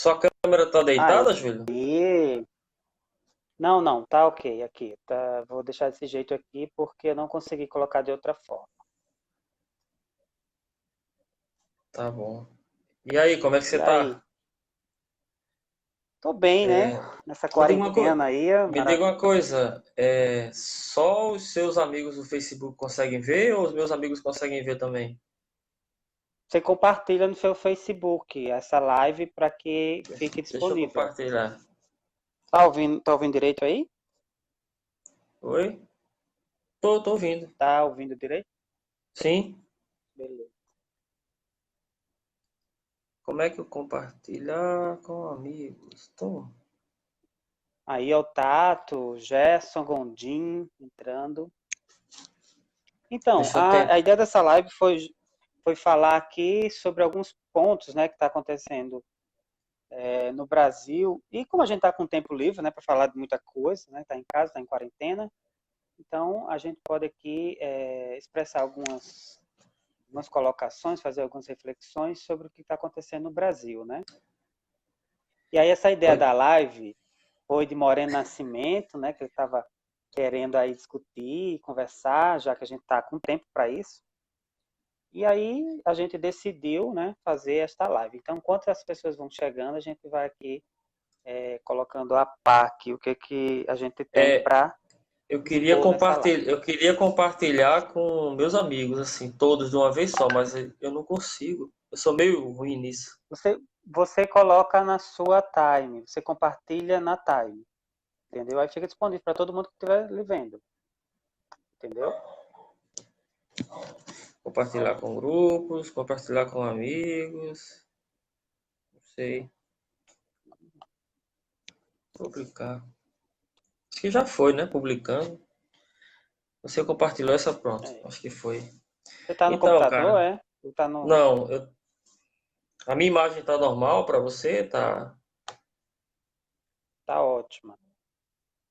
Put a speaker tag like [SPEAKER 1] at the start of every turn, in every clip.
[SPEAKER 1] Sua câmera tá deitada, Júlio?
[SPEAKER 2] Aí, não, não, tá ok aqui. Tá, vou deixar desse jeito aqui porque eu não consegui colocar de outra forma.
[SPEAKER 1] Tá bom. E aí, como é que você
[SPEAKER 2] E aí?
[SPEAKER 1] tá?
[SPEAKER 2] Tô bem, né?
[SPEAKER 1] É,
[SPEAKER 2] Nessa
[SPEAKER 1] me diga uma coisa,
[SPEAKER 2] quarentena aí,
[SPEAKER 1] me diga uma coisa, só os seus amigos do Facebook conseguem ver ou os meus amigos conseguem ver também?
[SPEAKER 2] você compartilha no seu Facebook essa live para que fique
[SPEAKER 1] Deixa eu
[SPEAKER 2] disponível.
[SPEAKER 1] compartilhar.
[SPEAKER 2] Tá ouvindo direito aí?
[SPEAKER 1] Oi? Tô ouvindo.
[SPEAKER 2] Tá ouvindo direito?
[SPEAKER 1] Sim?
[SPEAKER 2] Beleza.
[SPEAKER 1] Como é que eu compartilhar com amigos?
[SPEAKER 2] Aí é o Tato, Gerson, Gondim entrando. Então,
[SPEAKER 1] Deixa eu
[SPEAKER 2] a
[SPEAKER 1] tentar.
[SPEAKER 2] ideia dessa live foi falar aqui sobre alguns pontos, né, que está acontecendo no Brasil. E como a gente está com tempo livre, né, para falar de muita coisa, né, está em casa, está em quarentena, então a gente pode aqui expressar algumas colocações, fazer algumas reflexões sobre o que está acontecendo no Brasil, né? E aí essa ideia
[SPEAKER 1] Oi.
[SPEAKER 2] da live foi de Moreno Nascimento, né, que ele estava querendo aí discutir, conversar, já que a gente está com tempo para isso. E aí a gente decidiu, né, fazer esta live. Então, enquanto as pessoas vão chegando, a gente vai aqui colocando a par aqui o que, que a gente tem
[SPEAKER 1] É,
[SPEAKER 2] para expor nessa live.
[SPEAKER 1] eu queria compartilhar com meus amigos, assim, todos de uma vez só, mas eu não consigo. Eu sou meio ruim nisso.
[SPEAKER 2] Você coloca na sua time, você compartilha na time, entendeu? Aí fica disponível para todo mundo que estiver lhe vendo, entendeu?
[SPEAKER 1] Compartilhar com grupos, compartilhar com amigos, não sei, publicar. Acho que já foi, né? Publicando. Você compartilhou essa, pronto.
[SPEAKER 2] É.
[SPEAKER 1] Acho que foi.
[SPEAKER 2] Você está no
[SPEAKER 1] Então,
[SPEAKER 2] computador,
[SPEAKER 1] cara,
[SPEAKER 2] é? Ou tá no...
[SPEAKER 1] não, a minha imagem tá normal para você,
[SPEAKER 2] Tá ótima.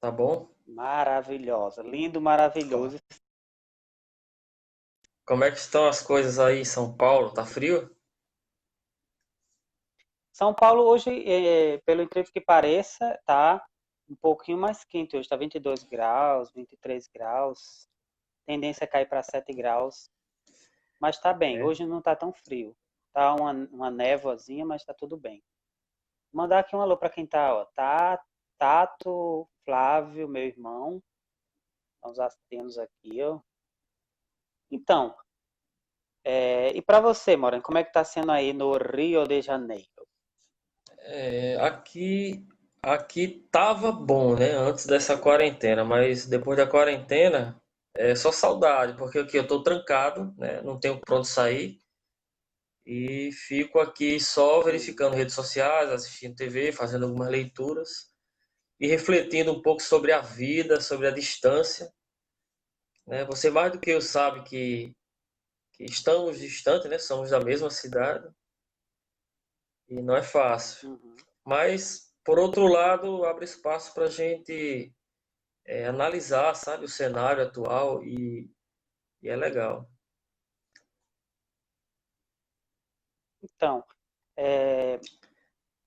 [SPEAKER 1] tá bom?
[SPEAKER 2] Maravilhosa. Lindo, maravilhoso.
[SPEAKER 1] Como é que estão as coisas aí em São Paulo? Tá frio?
[SPEAKER 2] São Paulo hoje, pelo incrível que pareça, tá um pouquinho mais quente hoje. Tá 22 graus, 23 graus. Tendência a cair para 7 graus. Mas tá bem.
[SPEAKER 1] É.
[SPEAKER 2] Hoje não tá tão frio. Tá uma névoazinha, mas tá tudo bem. Vou mandar aqui um alô para quem tá, ó. Tato, Flávio, meu irmão. Nós temos aqui, ó. Então, e para você, Moreno, como é que tá sendo aí no Rio de Janeiro?
[SPEAKER 1] Aqui tava bom, né? Antes dessa quarentena, mas depois da quarentena é só saudade, porque aqui eu tô trancado, né? Não tenho pra onde sair e fico aqui só
[SPEAKER 2] Sim.
[SPEAKER 1] verificando redes sociais, assistindo TV, fazendo algumas leituras e refletindo um pouco sobre a vida, sobre a distância, né? Você mais do que eu sabe que estamos distantes, né? Somos da mesma cidade e não é fácil.
[SPEAKER 2] Uhum.
[SPEAKER 1] Mas, por outro lado, abre espaço para a gente analisar, sabe, o cenário atual e é legal.
[SPEAKER 2] Então, é,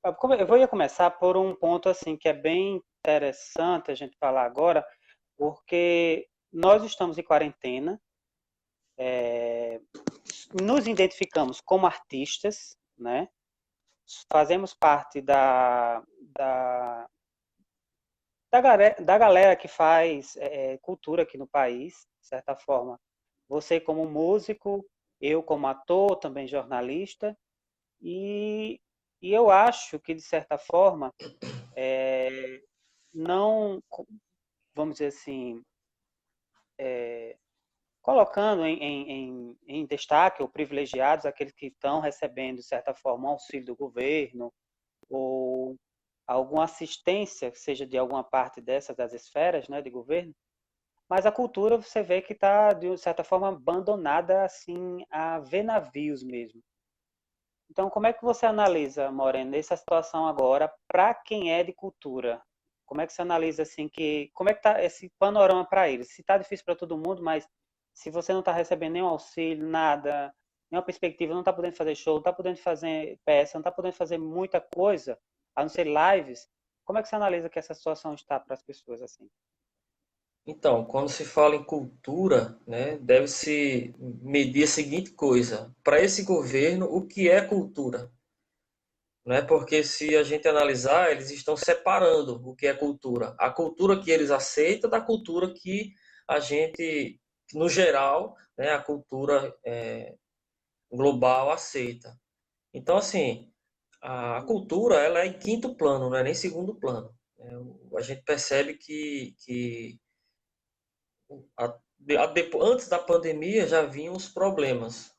[SPEAKER 2] eu ia começar por um ponto assim que é bem interessante a gente falar agora, porque nós estamos em quarentena, nos identificamos como artistas, né? Fazemos parte da galera que faz cultura aqui no país, de certa forma. Você como músico, eu como ator, também jornalista, e, e eu acho que, de certa forma, não, vamos dizer assim, colocando em destaque ou privilegiados aqueles que estão recebendo, de certa forma, um auxílio do governo ou alguma assistência, seja de alguma parte dessas das esferas, né, de governo, mas a cultura você vê que está, de certa forma, abandonada assim a ver navios mesmo. Então, como é que você analisa, Moreno, essa situação agora para quem é de cultura? Como é que você analisa assim que, como é que está esse panorama para eles? Se está difícil para todo mundo, mas se você não está recebendo nenhum auxílio, nada, nenhuma perspectiva, não está podendo fazer show, não está podendo fazer peça, não está podendo fazer muita coisa, a não ser lives. Como é que você analisa que essa situação está para as pessoas assim?
[SPEAKER 1] Então, quando se fala em cultura, né, deve-se medir a seguinte coisa: para esse governo, o que é cultura? Né? Porque se a gente analisar, eles estão separando o que é cultura. A cultura que eles aceitam da cultura que a gente, no geral, né, a cultura global aceita. Então, assim, a cultura ela é em quinto plano, não é nem segundo plano. A gente percebe que antes da pandemia já vinham os problemas,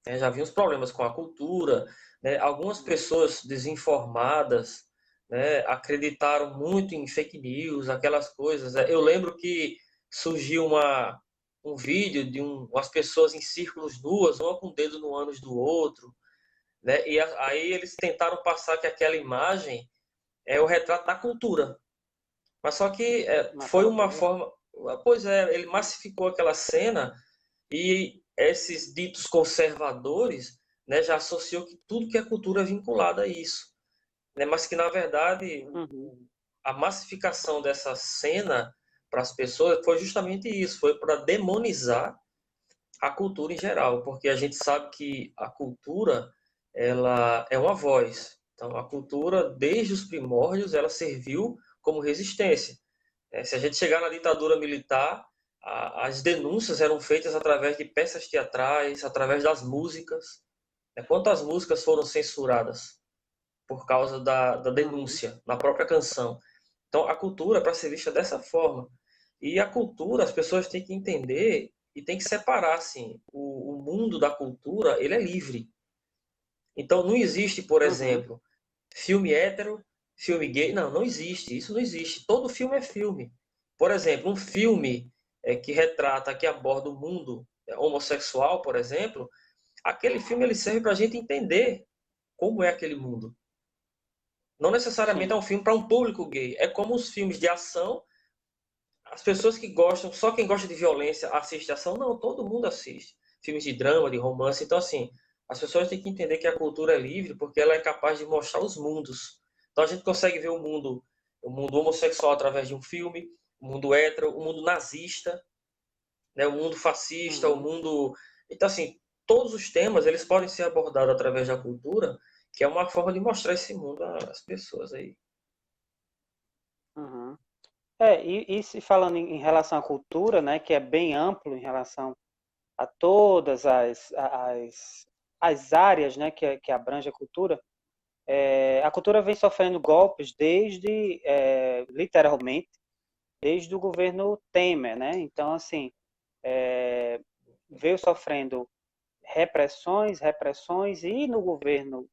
[SPEAKER 1] né? Já vinham os problemas com a cultura, né? Algumas pessoas desinformadas, né, acreditaram muito em fake news, aquelas coisas, né? Eu lembro que surgiu um vídeo de umas pessoas em círculos nuas, uma com o dedo no ânus do outro, né? E aí eles tentaram passar que aquela imagem é o retrato da cultura. Mas só que foi uma
[SPEAKER 2] Matatura.
[SPEAKER 1] forma. Pois é, ele massificou aquela cena e esses ditos conservadores, né, já associou que tudo que é cultura é vinculado a isso. Né? Mas que, na verdade,
[SPEAKER 2] Uhum,
[SPEAKER 1] a massificação dessa cena para as pessoas foi justamente isso, foi para demonizar a cultura em geral, porque a gente sabe que a cultura ela é uma voz. Então, a cultura, desde os primórdios, ela serviu como resistência. Se a gente chegar na ditadura militar, as denúncias eram feitas através de peças teatrais, através das músicas. Quantas músicas foram censuradas por causa da
[SPEAKER 2] uhum,
[SPEAKER 1] denúncia na própria canção? Então, a cultura é para ser vista dessa forma. E a cultura, as pessoas têm que entender e têm que separar, assim, o mundo da cultura, ele é livre. Então, não existe, por
[SPEAKER 2] uhum,
[SPEAKER 1] exemplo, filme hétero, filme gay. Não, não existe. Isso não existe. Todo filme é filme. Por exemplo, um filme que retrata, que aborda o mundo homossexual, por exemplo, aquele filme ele serve para a gente entender como é aquele mundo. Não necessariamente é
[SPEAKER 2] sim.
[SPEAKER 1] um filme para um público gay. É como os filmes de ação. As pessoas que gostam, só quem gosta de violência assiste ação. Não, todo mundo assiste. Filmes de drama, de romance. Então, assim, as pessoas têm que entender que a cultura é livre porque ela é capaz de mostrar os mundos. Então, a gente consegue ver o mundo homossexual através de um filme, o mundo hétero, o mundo nazista, né, o mundo fascista, o
[SPEAKER 2] Uhum,
[SPEAKER 1] mundo... Então, assim, todos os temas, eles podem ser abordados através da cultura, que é uma forma de mostrar esse mundo às pessoas aí.
[SPEAKER 2] uhum. E se falando em relação à cultura, né, que é bem amplo em relação a todas as áreas, né, que abrange a cultura, a cultura vem sofrendo golpes desde, literalmente, desde o governo Temer, né? Então, assim, veio sofrendo repressões, e no governo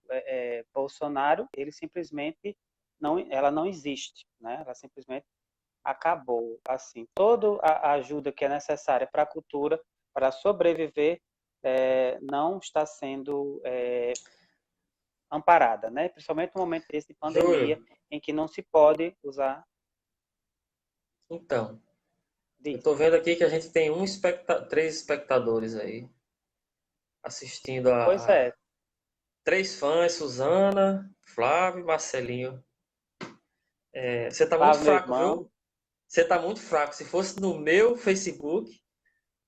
[SPEAKER 2] Bolsonaro, ele simplesmente ela não existe, né? Ela simplesmente acabou. Assim, toda a ajuda que é necessária para a cultura, para sobreviver, não está sendo amparada, né? Principalmente no momento desse de pandemia,
[SPEAKER 1] Júlio,
[SPEAKER 2] em que não se pode usar
[SPEAKER 1] então, eu
[SPEAKER 2] disso.
[SPEAKER 1] estou vendo aqui que a gente tem três espectadores aí assistindo
[SPEAKER 2] Pois é,
[SPEAKER 1] três fãs, Suzana, Flávio e Marcelinho. Você está muito
[SPEAKER 2] Flávio, meu
[SPEAKER 1] fraco,
[SPEAKER 2] irmão,
[SPEAKER 1] viu? Você está muito fraco. Se fosse no meu Facebook,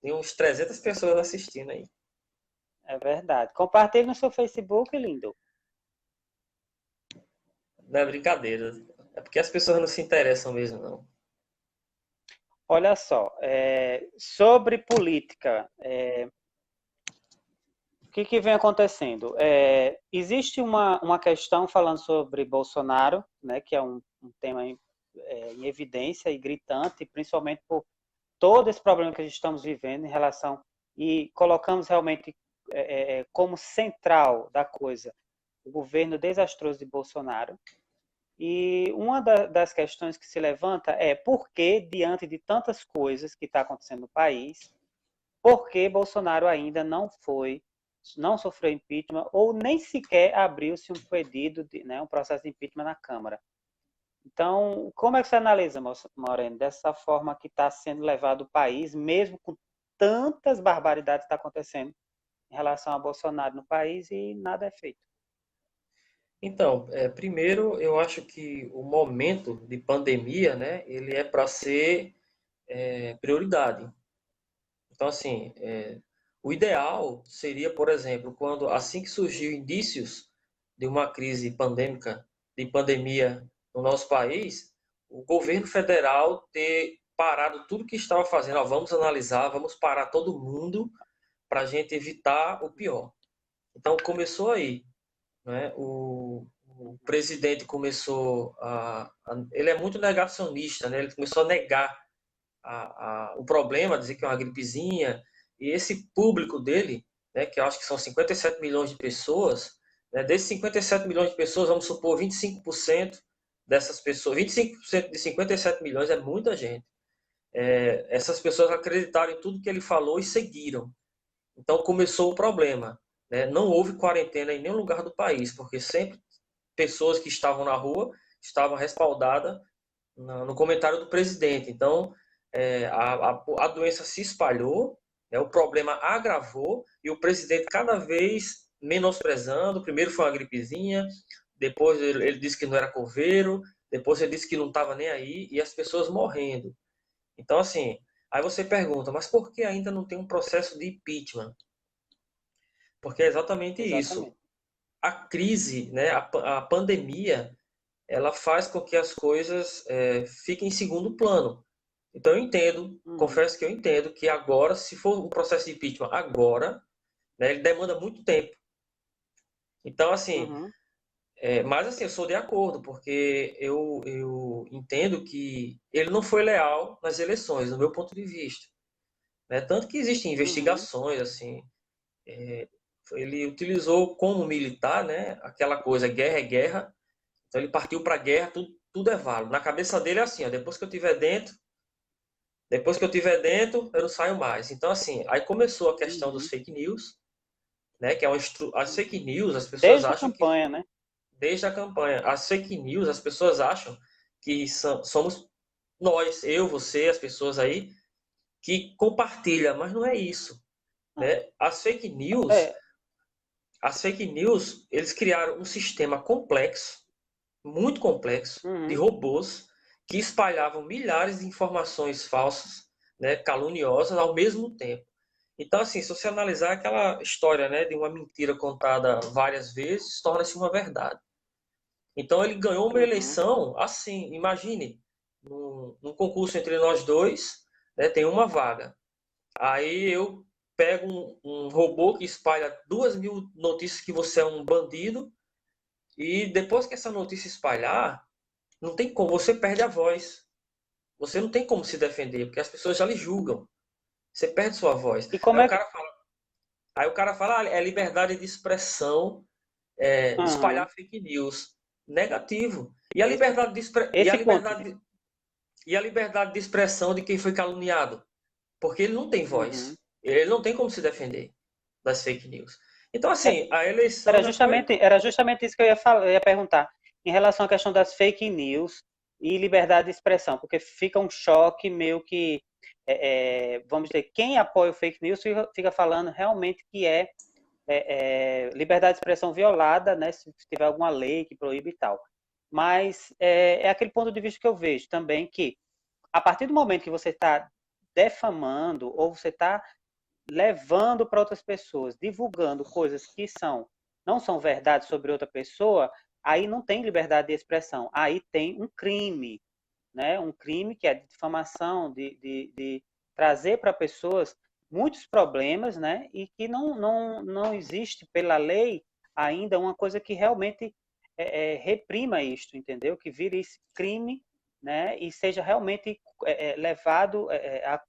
[SPEAKER 1] tem uns 300 pessoas assistindo aí.
[SPEAKER 2] é verdade. Compartilhe no seu Facebook, lindo.
[SPEAKER 1] Não é brincadeira. É porque as pessoas não se interessam mesmo, não.
[SPEAKER 2] Olha só, sobre política, o que vem acontecendo? Existe uma questão falando sobre Bolsonaro, né, que é um tema em evidência e gritante, principalmente por todo esse problema que a gente estamos vivendo em relação, e colocamos realmente como central da coisa o governo desastroso de Bolsonaro. E uma das questões que se levanta é por que, diante de tantas coisas que está acontecendo no país, por que Bolsonaro ainda não sofreu impeachment, ou nem sequer abriu-se um pedido, um processo de impeachment na Câmara. Então, como é que você analisa, Moreno, dessa forma que está sendo levado o país, mesmo com tantas barbaridades que estão acontecendo em relação a Bolsonaro no país, e nada é feito?
[SPEAKER 1] Então, primeiro, eu acho que o momento de pandemia, né, ele é para ser prioridade. Então, assim, o ideal seria, por exemplo, quando assim que surgiu indícios de uma crise pandêmica, de pandemia no nosso país, o governo federal ter parado tudo que estava fazendo. Ó, vamos analisar, vamos parar todo mundo para a gente evitar o pior. Então, começou aí, né? O presidente começou ele é muito negacionista, né? Ele começou a negar o problema, dizer que é uma gripezinha, e esse público dele, né, que eu acho que são 57 milhões de pessoas, né, desses 57 milhões de pessoas, vamos supor 25% dessas pessoas, 25% de 57 milhões é muita gente. Essas pessoas acreditaram em tudo que ele falou e seguiram. Então começou o problema. Né? Não houve quarentena em nenhum lugar do país, porque sempre pessoas que estavam na rua estavam respaldadas no comentário do presidente. Então, a doença se espalhou, né, o problema agravou e o presidente cada vez menosprezando. Primeiro foi uma gripezinha, depois ele disse que não era coveiro, depois ele disse que não estava nem aí e as pessoas morrendo. Então, assim, aí você pergunta, mas por que ainda não tem um processo de impeachment? Porque é exatamente isso.
[SPEAKER 2] Exatamente.
[SPEAKER 1] A crise, né, a pandemia, ela faz com que as coisas fiquem em segundo plano. Então eu entendo,
[SPEAKER 2] Uhum.
[SPEAKER 1] confesso que eu entendo que agora, se for um processo de impeachment agora, né, ele demanda muito tempo. Então, assim,
[SPEAKER 2] Uhum.
[SPEAKER 1] mas assim, eu sou de acordo, porque eu entendo que ele não foi leal nas eleições, do meu ponto de vista. Né? Tanto que existem
[SPEAKER 2] Uhum.
[SPEAKER 1] investigações, assim, ele utilizou como militar, né, aquela coisa, guerra é guerra, então ele partiu para a guerra, tudo é válido. Na cabeça dele é assim, ó, depois que eu estiver dentro, eu não saio mais. Então, assim, aí começou a questão dos
[SPEAKER 2] Uhum.
[SPEAKER 1] fake news, né? Que é as fake news, as pessoas
[SPEAKER 2] Desde a
[SPEAKER 1] acham que,
[SPEAKER 2] campanha, né?
[SPEAKER 1] desde a campanha, as fake news, as pessoas acham que somos nós, eu, você, as pessoas aí, que compartilha, mas não é isso, né?
[SPEAKER 2] É.
[SPEAKER 1] As fake news, eles criaram um sistema complexo, muito complexo, de
[SPEAKER 2] Uhum.
[SPEAKER 1] robôs que espalhavam milhares de informações falsas, né, caluniosas ao mesmo tempo. Então, assim, se você analisar aquela história, né, de uma mentira contada várias vezes, torna-se uma verdade. Então, ele ganhou uma
[SPEAKER 2] Uhum.
[SPEAKER 1] eleição assim, imagine, num concurso entre nós dois, né, tem uma vaga. Aí eu pego um robô que espalha 2.000 notícias que você é um bandido, e depois que essa notícia espalhar, não tem como, você perde a voz. Você não tem como se defender, porque as pessoas já lhe julgam. Você perde sua voz.
[SPEAKER 2] E como é que.
[SPEAKER 1] Aí o cara fala, é liberdade de expressão,
[SPEAKER 2] Uhum.
[SPEAKER 1] espalhar fake news. Negativo. E a
[SPEAKER 2] Esse,
[SPEAKER 1] liberdade de,
[SPEAKER 2] esse ponto.
[SPEAKER 1] e a liberdade de expressão de quem foi caluniado? Porque ele não tem
[SPEAKER 2] Uhum.
[SPEAKER 1] voz. Ele não tem como se defender das fake news. Então,
[SPEAKER 2] É,
[SPEAKER 1] assim, a eleição já foi.
[SPEAKER 2] era justamente isso que eu ia falar, eu ia perguntar. Em relação à questão das fake news e liberdade de expressão, porque fica um choque meio que, vamos dizer, quem apoia o fake news fica falando realmente que liberdade de expressão violada, né, se tiver alguma lei que proíbe e tal. Mas é aquele ponto de vista que eu vejo também que, a partir do momento que você está defamando ou você está levando para outras pessoas, divulgando coisas que não são verdade sobre outra pessoa, aí não tem liberdade de expressão, aí tem um crime, né? Um crime que é de difamação, de trazer para pessoas muitos problemas, né? E que não existe pela lei ainda uma coisa que realmente reprima isto, entendeu? Que vire esse crime, né? E seja realmente levado a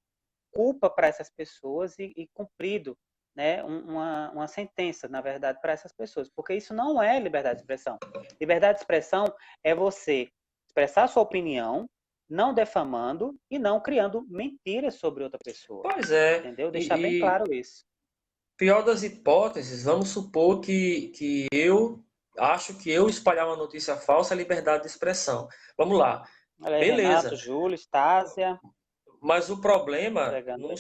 [SPEAKER 2] culpa para essas pessoas e cumprido, né, uma sentença, na verdade, para essas pessoas, porque isso não é liberdade de expressão. Liberdade de expressão é você expressar sua opinião, não defamando e não criando mentiras sobre outra pessoa,
[SPEAKER 1] Pois é.
[SPEAKER 2] entendeu? Deixar bem
[SPEAKER 1] E
[SPEAKER 2] claro isso.
[SPEAKER 1] pior das hipóteses, vamos supor que eu acho que eu espalhar uma notícia falsa é liberdade de expressão. Vamos lá.
[SPEAKER 2] Olha aí, Renato,
[SPEAKER 1] Beleza.
[SPEAKER 2] Júlio, Estásia,
[SPEAKER 1] Mas o problema
[SPEAKER 2] pegando aí.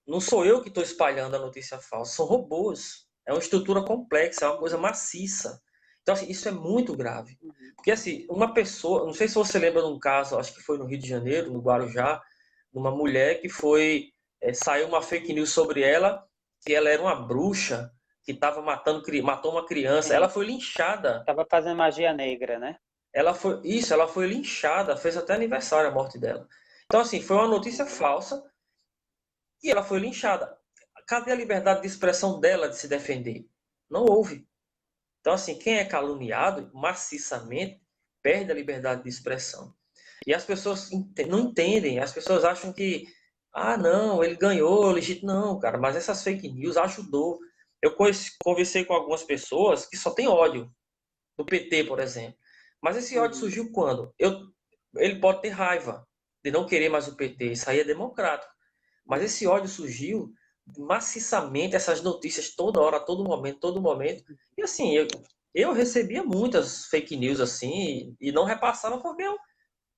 [SPEAKER 1] não sou eu que estou espalhando a notícia falsa, são robôs. É uma estrutura complexa, é uma coisa maciça. Então, assim, isso é muito grave. Porque, assim, uma pessoa, não sei se você lembra de um caso, acho que foi no Rio de Janeiro, no Guarujá, de uma mulher que foi, saiu uma fake news sobre ela, que ela era uma bruxa, que estava matou uma criança.
[SPEAKER 2] Sim.
[SPEAKER 1] Ela foi linchada.
[SPEAKER 2] Tava fazendo magia negra, né?
[SPEAKER 1] Ela foi linchada, fez até aniversário a morte dela. Então, assim, foi uma notícia
[SPEAKER 2] Uhum.
[SPEAKER 1] falsa e ela foi linchada. Cadê a liberdade de expressão dela de se defender? Não houve. Então, assim, quem é caluniado maciçamente perde a liberdade de expressão. E as pessoas não entendem, as pessoas acham que, ah, não, ele ganhou, legítimo. Não, cara, mas essas fake news ajudou. Eu conversei com algumas pessoas que só têm ódio do PT, por exemplo. Mas esse ódio
[SPEAKER 2] Uhum.
[SPEAKER 1] surgiu quando? Ele pode ter raiva de não querer mais o PT, isso aí é democrático. Mas esse ódio surgiu maciçamente, essas notícias toda hora, todo momento. E assim, eu recebia muitas fake news assim e não repassava porque eu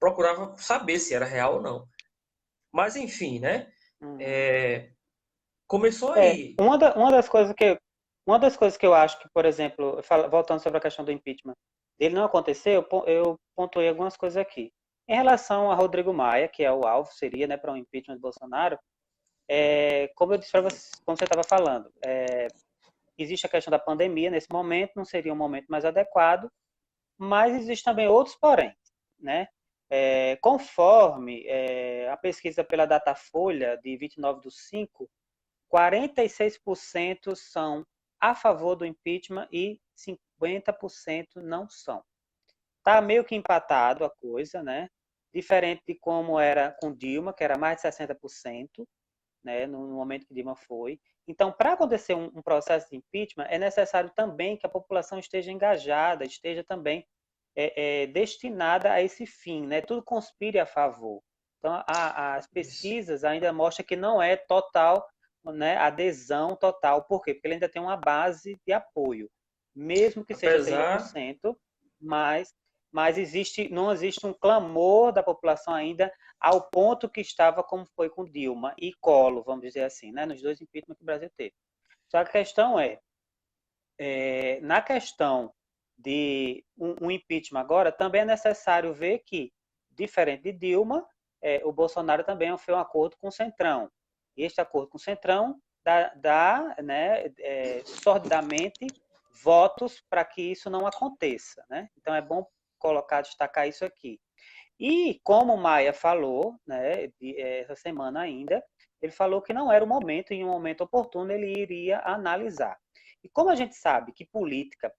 [SPEAKER 1] procurava saber se era real ou não. Mas enfim, né?
[SPEAKER 2] Uhum.
[SPEAKER 1] É, começou aí.
[SPEAKER 2] Uma das coisas que eu acho que, por exemplo, voltando sobre a questão do impeachment, ele não aconteceu, eu pontuei algumas coisas aqui. Em relação a Rodrigo Maia, que é o alvo, seria, né, para um impeachment de Bolsonaro, como eu disse para você, como você estava falando, existe a questão da pandemia nesse momento, não seria um momento mais adequado, mas existe também outros porém, né? Conforme a pesquisa pela Datafolha de 29/5, 46% são a favor do impeachment e 50% não são. Está meio que empatado a coisa, né? Diferente de como era com Dilma, que era mais de 60%, né, no momento que Dilma foi. Então, para acontecer um processo de impeachment, é necessário também que a população esteja engajada, esteja também destinada a esse fim, né? Tudo conspire a favor. Então, as pesquisas ainda mostram que não é total, né, adesão total. Por quê? Porque ele ainda tem uma base de apoio, mesmo que seja
[SPEAKER 1] Apesar
[SPEAKER 2] 30%, mas, não existe um clamor da população ainda ao ponto que estava como foi com Dilma e Collor, vamos dizer assim, né, nos dois impeachments que o Brasil teve. Só que a questão na questão de um impeachment agora, também é necessário ver que, diferente de Dilma, o Bolsonaro também fez um acordo com o Centrão. E este acordo com o Centrão dá né, sordidamente votos para que isso não aconteça. Né? Então é bom destacar isso aqui. E como o Maia falou, né, essa semana ainda, ele falou que não era o momento, e em um momento oportuno ele iria analisar. E como a gente sabe que política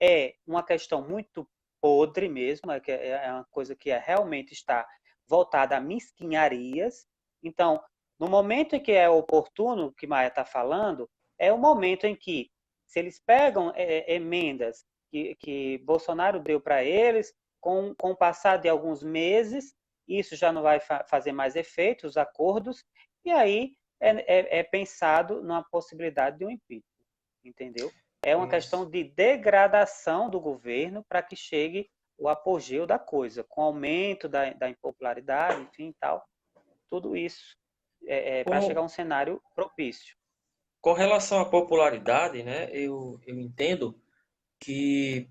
[SPEAKER 2] é uma questão muito podre mesmo, é uma coisa que realmente está voltada a mesquinharias, então, no momento em que é oportuno, que Maia está falando, é o momento em que, se eles pegam emendas que Bolsonaro deu para eles, com o passar de alguns meses, isso já não vai fazer mais efeito, os acordos, e aí é pensado numa possibilidade de um impeachment, entendeu? É uma
[SPEAKER 1] isso.
[SPEAKER 2] questão de degradação do governo para que chegue o apogeu da coisa, com aumento da impopularidade, enfim, tal, tudo isso para chegar a
[SPEAKER 1] Com,
[SPEAKER 2] um cenário propício.
[SPEAKER 1] com relação à popularidade, né, eu entendo que,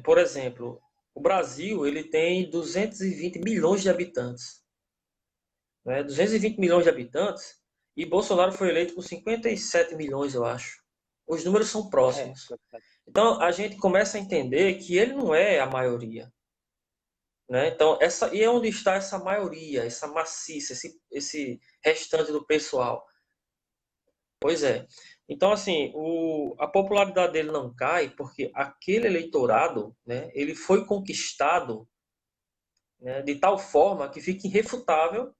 [SPEAKER 1] por exemplo, o Brasil ele tem 220 milhões de habitantes. Né? 220 milhões de habitantes e Bolsonaro foi eleito com 57 milhões, eu acho. Os números são próximos. Então a gente começa a entender que ele não é a maioria. Né? Então, e é onde está essa maioria, essa maciça, esse restante do pessoal? Pois é. Então, assim, a popularidade dele não cai porque aquele eleitorado, né, ele foi conquistado, né, de tal forma que fica irrefutável,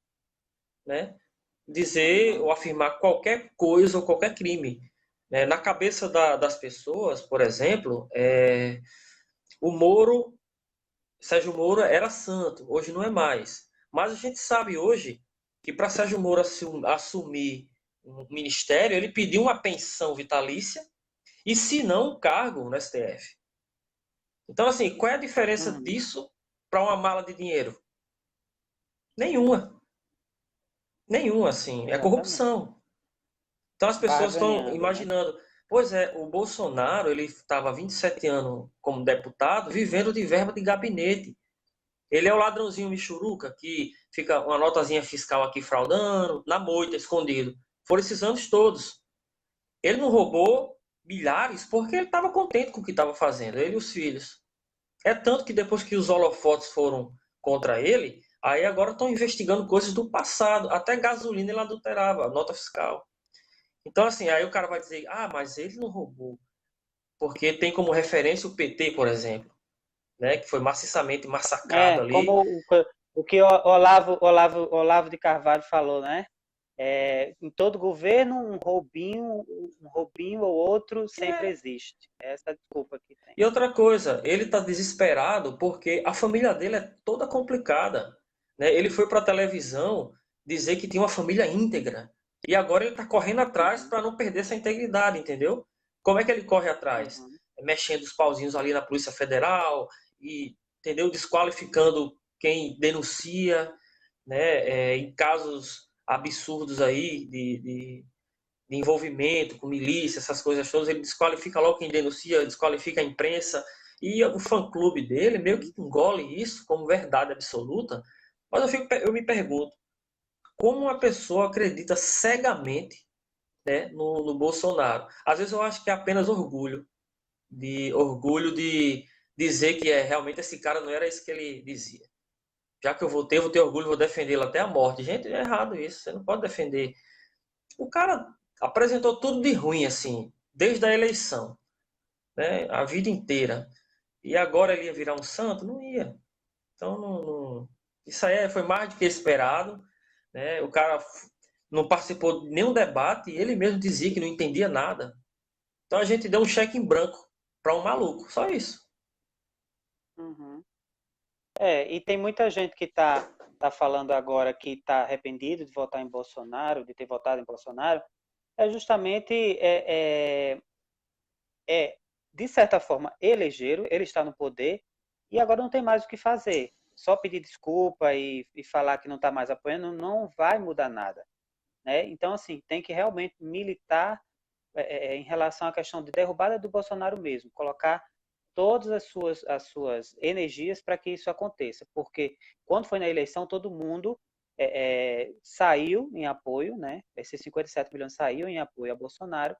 [SPEAKER 1] né, dizer ou afirmar qualquer coisa ou qualquer crime. Né? Na cabeça das pessoas, por exemplo, o Sérgio Moro era santo, hoje não é mais. Mas a gente sabe hoje que para Sérgio Moro assumir um ministério, ele pediu uma pensão vitalícia e, se não, um cargo no STF. Então, assim, qual é a diferença
[SPEAKER 2] Uhum.
[SPEAKER 1] disso para uma mala de dinheiro? Nenhuma. Nenhuma, assim. É
[SPEAKER 2] Exatamente.
[SPEAKER 1] corrupção. Então as pessoas estão
[SPEAKER 2] Barganhando, né?
[SPEAKER 1] imaginando, Pois é, o Bolsonaro, ele estava 27 anos como deputado, vivendo de verba de gabinete. Ele é o ladrãozinho michuruca que fica uma notazinha fiscal aqui fraudando, na moita, escondido. Foram esses anos todos. Ele não roubou milhares porque ele estava contente com o que estava fazendo, ele e os filhos. É tanto que depois que os holofotes foram contra ele, aí agora estão investigando coisas do passado. Até gasolina ele adulterava, nota fiscal. Então, assim, aí o cara vai dizer, ah, mas ele não roubou. Porque tem como referência o PT, por exemplo, né, que foi maciçamente massacrado ali.
[SPEAKER 2] Como o que Olavo de Carvalho falou, né? Em todo governo, um roubinho ou outro sempre existe. Essa é a desculpa que tem.
[SPEAKER 1] E outra coisa, ele está desesperado porque a família dele é toda complicada, né? Ele foi para a televisão dizer que tinha uma família íntegra. E agora ele está correndo atrás para não perder essa integridade, entendeu? Como é que ele corre atrás?
[SPEAKER 2] Uhum.
[SPEAKER 1] Mexendo os pauzinhos ali na Polícia Federal e, entendeu? Desqualificando quem denuncia, né? Em casos absurdos aí de envolvimento com milícia, essas coisas todas, ele desqualifica logo quem denuncia, desqualifica a imprensa, e o fã-clube dele meio que engole isso como verdade absoluta. Mas eu me pergunto, como uma pessoa acredita cegamente, né, no Bolsonaro? Às vezes eu acho que é apenas orgulho de dizer que realmente esse cara não era isso que ele dizia. Já que eu vou ter orgulho, vou defendê-lo até a morte. Gente, é errado isso. Você não pode defender. O cara apresentou tudo de ruim, assim, desde a eleição, né? A vida inteira. E agora ele ia virar um santo? Não ia. Então, isso aí foi mais do que esperado, né? O cara não participou de nenhum debate e ele mesmo dizia que não entendia nada. Então a gente deu um cheque em branco para um maluco, só isso.
[SPEAKER 2] Uhum. E tem muita gente que tá falando agora que está arrependido de votar em Bolsonaro, de ter votado em Bolsonaro, é justamente, de certa forma, elegeram, ele está no poder e agora não tem mais o que fazer. Só pedir desculpa e falar que não está mais apoiando não vai mudar nada, né? Então, assim, tem que realmente militar em relação à questão de derrubada do Bolsonaro mesmo, colocar todas as suas energias para que isso aconteça, porque quando foi na eleição todo mundo saiu em apoio, né? Esses 57 milhões saiu em apoio a Bolsonaro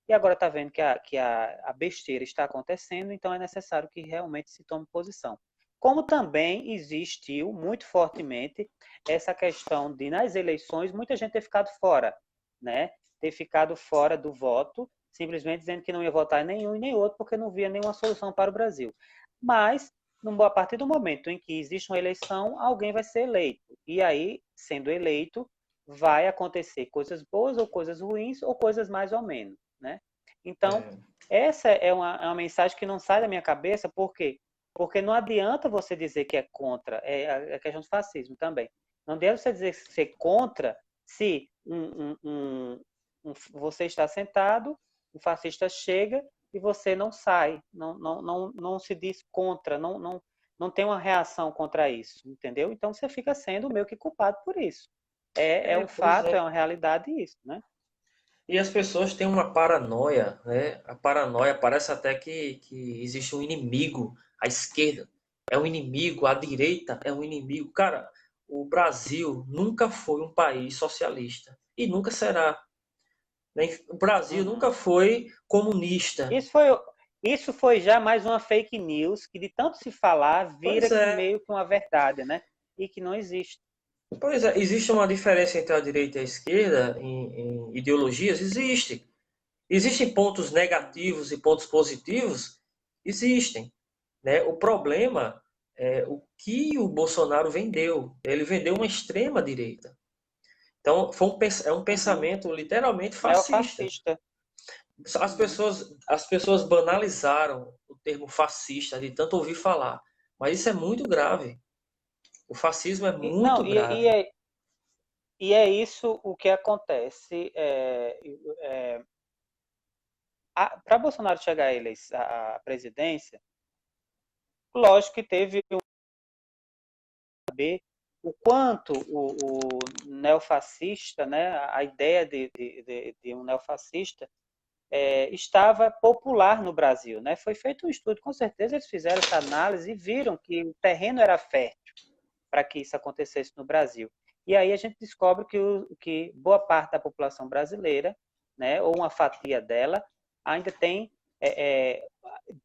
[SPEAKER 2] e agora está vendo que a besteira está acontecendo, então é necessário que realmente se tome posição. Como também existiu muito fortemente essa questão de, nas eleições, muita gente ter ficado fora, né? Ter ficado fora do voto, simplesmente dizendo que não ia votar em nenhum e nem outro, porque não via nenhuma solução para o Brasil. Mas, a partir do momento em que existe uma eleição, alguém vai ser eleito. E aí, sendo eleito, vai acontecer coisas boas ou coisas ruins, ou coisas mais ou menos, né? Então, essa é uma mensagem que não sai da minha cabeça, por quê? Porque não adianta você dizer que é contra, é a questão do fascismo também. Não adianta você dizer ser contra se você está sentado, o fascista chega e você não sai, não se diz contra, não tem uma reação contra isso, entendeu? Então você fica sendo meio que culpado por isso. É um
[SPEAKER 1] Pois
[SPEAKER 2] fato,
[SPEAKER 1] é.
[SPEAKER 2] é uma realidade isso, né?
[SPEAKER 1] E as pessoas têm uma paranoia, né? A paranoia parece até que existe um inimigo. A esquerda é um inimigo, a direita é um inimigo. Cara, o Brasil nunca foi um país socialista e nunca será. O Brasil
[SPEAKER 2] Uhum.
[SPEAKER 1] nunca foi comunista.
[SPEAKER 2] Isso foi, isso foi já mais uma fake news que de tanto se falar vira
[SPEAKER 1] Pois é,
[SPEAKER 2] meio que uma verdade, né? E que não existe.
[SPEAKER 1] pois é. Existe uma diferença entre a direita e a esquerda em ideologias? Existe. Existem pontos negativos e pontos positivos? Existem. Né? O problema é o que o Bolsonaro vendeu. Ele vendeu uma extrema direita. Então, é um
[SPEAKER 2] Uhum.
[SPEAKER 1] pensamento literalmente fascista.
[SPEAKER 2] Neofascista.
[SPEAKER 1] As
[SPEAKER 2] Uhum.
[SPEAKER 1] pessoas, as pessoas banalizaram o termo fascista de tanto ouvir falar. Mas isso é muito grave. O fascismo é
[SPEAKER 2] E, não,
[SPEAKER 1] muito grave.
[SPEAKER 2] e é isso o que acontece. Para Bolsonaro chegar à presidência, lógico que teve saber o quanto o neofascista, né, a ideia de um neofascista estava popular no Brasil, né? Foi feito um estudo, com certeza eles fizeram essa análise e viram que o terreno era fértil para que isso acontecesse no Brasil. E aí a gente descobre que boa parte da população brasileira, né, ou uma fatia dela, ainda tem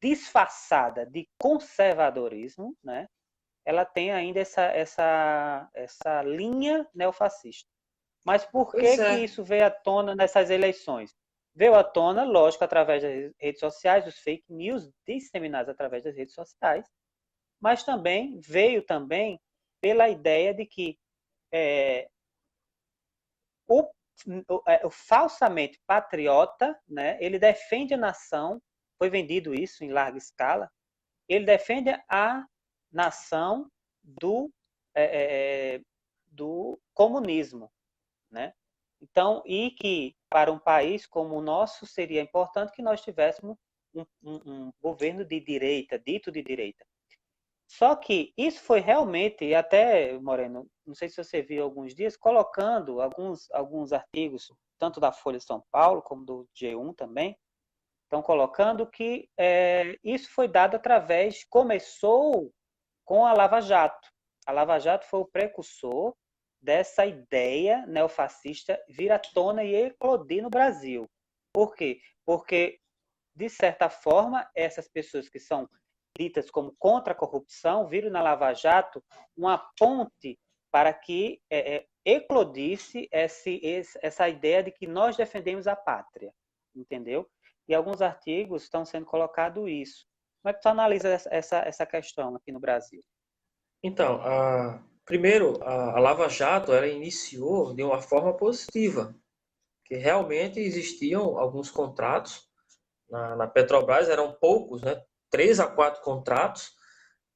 [SPEAKER 2] disfarçada de conservadorismo, né? Ela tem ainda essa linha neofascista. Mas por
[SPEAKER 1] Pois
[SPEAKER 2] que
[SPEAKER 1] é.
[SPEAKER 2] isso veio à tona nessas eleições? Veio à tona, lógico, através das redes sociais, dos fake news disseminados através das redes sociais, mas também veio também pela ideia de que o, o falsamente patriota, né, ele defende a nação, foi vendido isso em larga escala, ele defende a nação do comunismo, né? Então, e que para um país como o nosso seria importante que nós tivéssemos um governo de direita, dito de direita. Só que isso foi realmente, e até, Moreno, não sei se você viu alguns dias, colocando alguns artigos, tanto da Folha de São Paulo, como do G1 também, estão colocando que isso foi dado através, começou com a Lava Jato. A Lava Jato foi o precursor dessa ideia neofascista vir à tona e eclodir no Brasil. Por quê? Porque, de certa forma, essas pessoas que são ditas como contra a corrupção viram na Lava Jato uma ponte para que eclodisse essa ideia de que nós defendemos a pátria, entendeu? E alguns artigos estão sendo colocados isso. Como é que tu analisa essa questão aqui no Brasil?
[SPEAKER 1] Então, primeiro, a Lava Jato ela iniciou de uma forma positiva, que realmente existiam alguns contratos na Petrobras, eram poucos, né? 3 a 4 contratos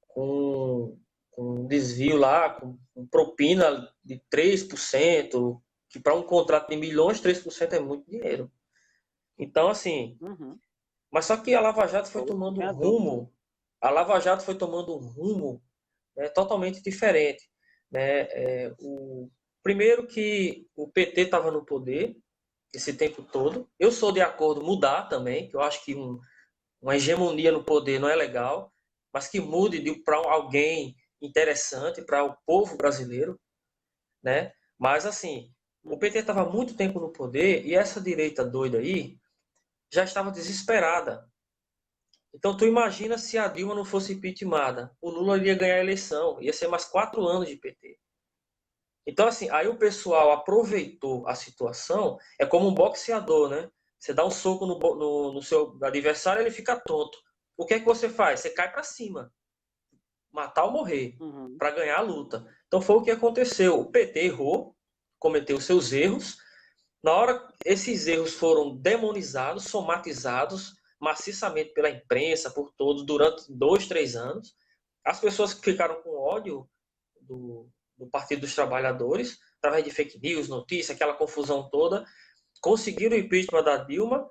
[SPEAKER 1] com desvio lá, com propina de 3%, que para um contrato de milhões, 3% é muito dinheiro. Então, assim, mas só que a Lava Jato foi tomando um rumo, a Lava Jato foi tomando um rumo totalmente diferente. Né? Primeiro que o PT estava no poder esse tempo todo. Eu sou de acordo mudar também, que eu acho que uma hegemonia no poder não é legal, mas que mude para alguém interessante, para o povo brasileiro. Né? Mas assim, o PT estava muito tempo no poder e essa direita doida aí já estava desesperada. Então, tu imagina se a Dilma não fosse impeachmentada. O Lula iria ganhar a eleição. Ia ser mais 4 anos de PT. Então, assim, aí o pessoal aproveitou a situação. É como um boxeador, né? Você dá um soco no seu adversário, ele fica tonto. O que é que você faz? Você cai para cima. Matar ou morrer. Para ganhar a luta. Então, foi o que aconteceu. O PT errou, cometeu seus erros. Na hora esses erros foram demonizados, somatizados maciçamente pela imprensa, por todos, durante 2, 3 anos. As pessoas que ficaram com ódio do Partido dos Trabalhadores, através de fake news, notícia, aquela confusão toda, conseguiram o impeachment da Dilma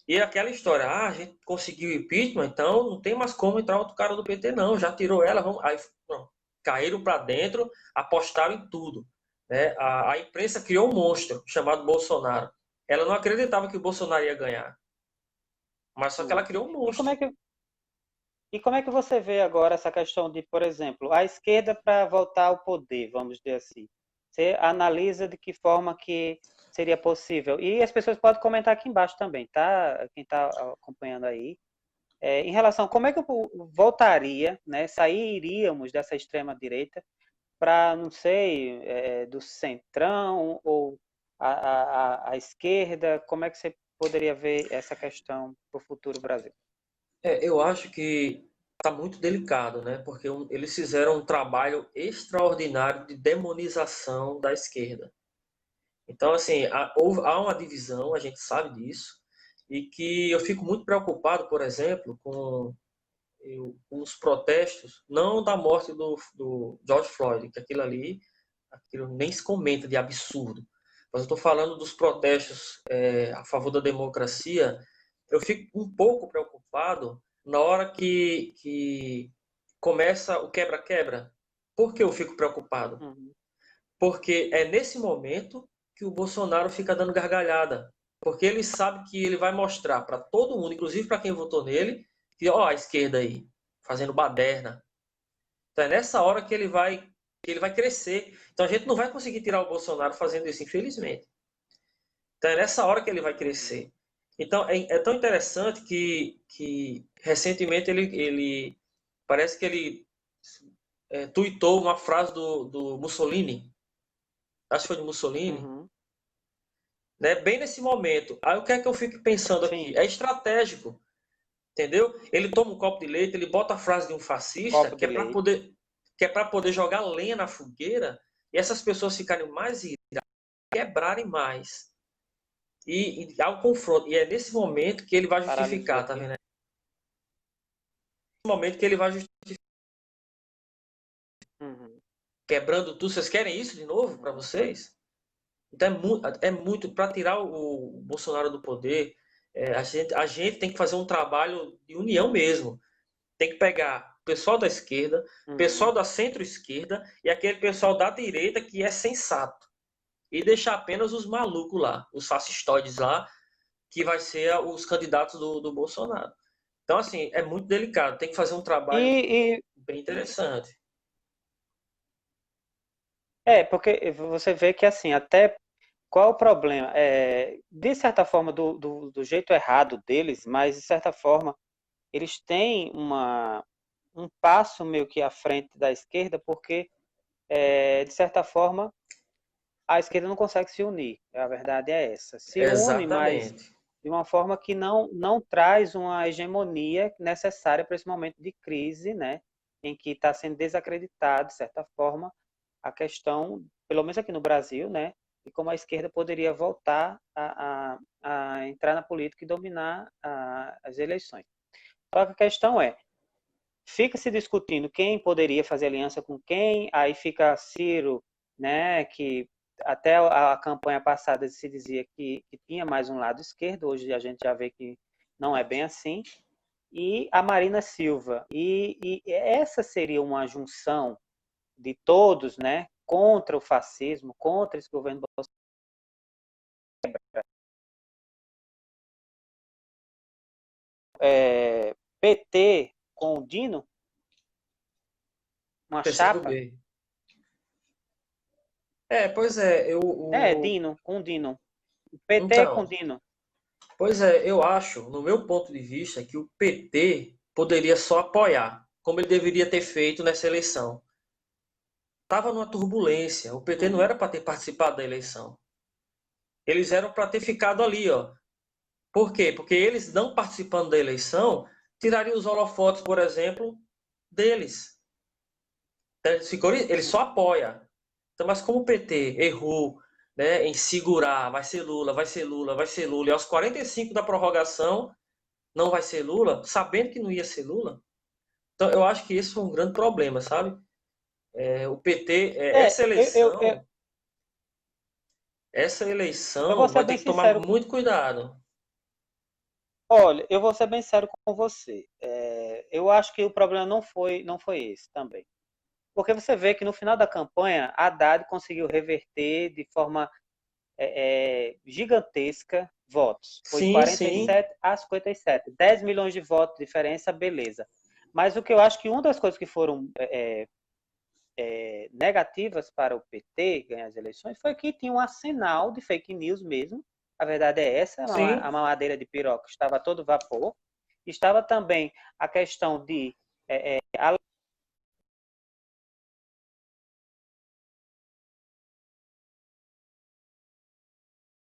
[SPEAKER 1] e aquela história, a gente conseguiu o impeachment, então não tem mais como entrar outro cara do PT, não, já tirou ela, vamos... Aí não, caíram para dentro, apostaram em tudo. Né? A imprensa criou um monstro chamado Bolsonaro. Ela não acreditava que o Bolsonaro ia ganhar. Mas só que ela criou um monstro.
[SPEAKER 2] E como é que você vê agora essa questão de, por exemplo, a esquerda para voltar ao poder, vamos dizer assim? Você analisa de que forma que seria possível? E as pessoas podem comentar aqui embaixo também, tá? Quem está acompanhando aí. Em relação a como é que voltaria, né? Sairíamos dessa extrema-direita para, não sei, do centrão ou a esquerda? Como é que você poderia ver essa questão para o futuro Brasil?
[SPEAKER 1] Eu acho que está muito delicado, né? Porque eles fizeram um trabalho extraordinário de demonização da esquerda. Então, assim, há uma divisão, a gente sabe disso, e que eu fico muito preocupado, por exemplo, com os protestos, não da morte do George Floyd, que aquilo nem se comenta de absurdo, mas eu estou falando dos protestos a favor da democracia. Eu fico um pouco preocupado na hora que começa o quebra-quebra. Por que eu fico preocupado? Porque é nesse momento que o Bolsonaro fica dando gargalhada. Porque ele sabe que ele vai mostrar para todo mundo, inclusive para quem votou nele, que ó, a esquerda aí, fazendo baderna. Então é nessa hora que ele vai crescer. Então a gente não vai conseguir tirar o Bolsonaro fazendo isso, infelizmente. Então é nessa hora que ele vai crescer. Então é tão interessante que recentemente ele parece que ele tuitou uma frase do Mussolini, acho que foi de Mussolini,
[SPEAKER 2] Uhum.
[SPEAKER 1] né? Bem nesse momento. Aí o que é que eu fico pensando aqui?
[SPEAKER 2] Sim,
[SPEAKER 1] É estratégico, entendeu? Ele toma um copo de leite, ele bota a frase de um fascista
[SPEAKER 2] copo de leite.
[SPEAKER 1] que é para poder jogar lenha na fogueira e essas pessoas ficarem mais iradas, quebrarem mais. E ao confronto. E é nesse momento que ele vai
[SPEAKER 2] Paralisia
[SPEAKER 1] justificar, tá
[SPEAKER 2] aqui.
[SPEAKER 1] vendo? É nesse momento que ele vai justificar.
[SPEAKER 2] Uhum.
[SPEAKER 1] Quebrando tudo. Vocês querem isso de novo para vocês? Então é muito para tirar o Bolsonaro do poder. A gente tem que fazer um trabalho de união mesmo. Tem que pegar o pessoal da esquerda, pessoal
[SPEAKER 2] Uhum.
[SPEAKER 1] da centro-esquerda e aquele pessoal da direita que é sensato. E deixar apenas os malucos lá, os fascistoides lá, que vai ser os candidatos do Bolsonaro. Então, assim, é muito delicado. Tem que fazer um trabalho
[SPEAKER 2] E
[SPEAKER 1] bem interessante.
[SPEAKER 2] porque você vê que assim, até qual o problema? De certa forma, do jeito errado deles, mas de certa forma, eles têm um passo meio que à frente da esquerda, porque, de certa forma, a esquerda não consegue se unir. A verdade é essa. Se une, mas
[SPEAKER 1] Exatamente.
[SPEAKER 2] de uma forma que não traz uma hegemonia necessária para esse momento de crise, né, em que está sendo desacreditado, de certa forma, a questão, pelo menos aqui no Brasil, né, de como a esquerda poderia voltar a entrar na política e dominar as eleições. Só que a questão é, fica se discutindo quem poderia fazer aliança com quem, aí fica Ciro, né, que até a campanha passada se dizia que tinha mais um lado esquerdo, hoje a gente já vê que não é bem assim, e a Marina Silva. E essa seria uma junção de todos, né, contra o fascismo, contra esse governo Bolsonaro. PT com o Dino, uma chapa,
[SPEAKER 1] PCdoB. Pois é,
[SPEAKER 2] Dino, com o Dino. PT com
[SPEAKER 1] então,
[SPEAKER 2] o Dino.
[SPEAKER 1] pois é, eu acho, no meu ponto de vista, que o PT poderia só apoiar, como ele deveria ter feito nessa eleição. Estava numa turbulência, o PT não
[SPEAKER 2] Uhum.
[SPEAKER 1] era para ter participado da eleição. Eles eram para ter ficado ali, ó. Por quê? Porque eles não participando da eleição, tirariam os holofotes, por exemplo, deles. Então, ele só apoia. Então, mas como o PT errou, né, em segurar, vai ser Lula, vai ser Lula, vai ser Lula, e aos 45 da prorrogação não vai ser Lula, sabendo que não ia ser Lula. Então, eu acho que esse foi um grande problema, sabe? O PT,
[SPEAKER 2] É,
[SPEAKER 1] essa
[SPEAKER 2] eu vou
[SPEAKER 1] eleição
[SPEAKER 2] ser
[SPEAKER 1] vai ter
[SPEAKER 2] bem
[SPEAKER 1] que tomar
[SPEAKER 2] sincero.
[SPEAKER 1] muito cuidado.
[SPEAKER 2] Olha, eu vou ser bem sério com você. Eu acho que o problema não foi esse também. Porque você vê que no final da campanha, Haddad conseguiu reverter de forma gigantesca votos. Foi
[SPEAKER 1] Sim, sim.
[SPEAKER 2] 47 a 57. 10 milhões de votos de diferença, beleza. Mas o que eu acho que uma das coisas que foram negativas para o PT ganhar as eleições foi que tinha um arsenal de fake news mesmo. A verdade é essa, a
[SPEAKER 1] Sim.
[SPEAKER 2] mamadeira de piroca estava a todo vapor. Estava também a questão de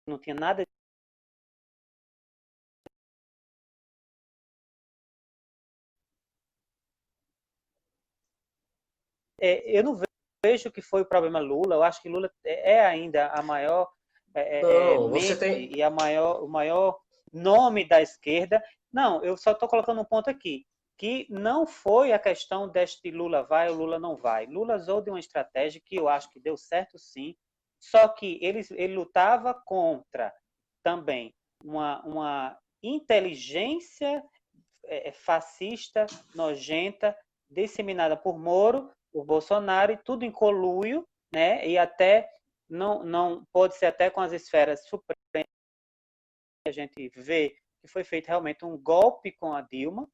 [SPEAKER 2] não tinha nada. Eu não vejo que foi o problema Lula. Eu acho que Lula é ainda a maior
[SPEAKER 1] Não, você
[SPEAKER 2] mente
[SPEAKER 1] tem.
[SPEAKER 2] e o maior nome da esquerda. Não, eu só estou colocando um ponto aqui, que não foi a questão deste Lula vai ou Lula não vai. Lula usou de uma estratégia que eu acho que deu certo sim, só que ele lutava contra também uma inteligência fascista, nojenta, disseminada por Moro, por Bolsonaro, e tudo em conluio, né? E até não pode ser até com as esferas supremas a gente vê que foi feito realmente um golpe com a Dilma,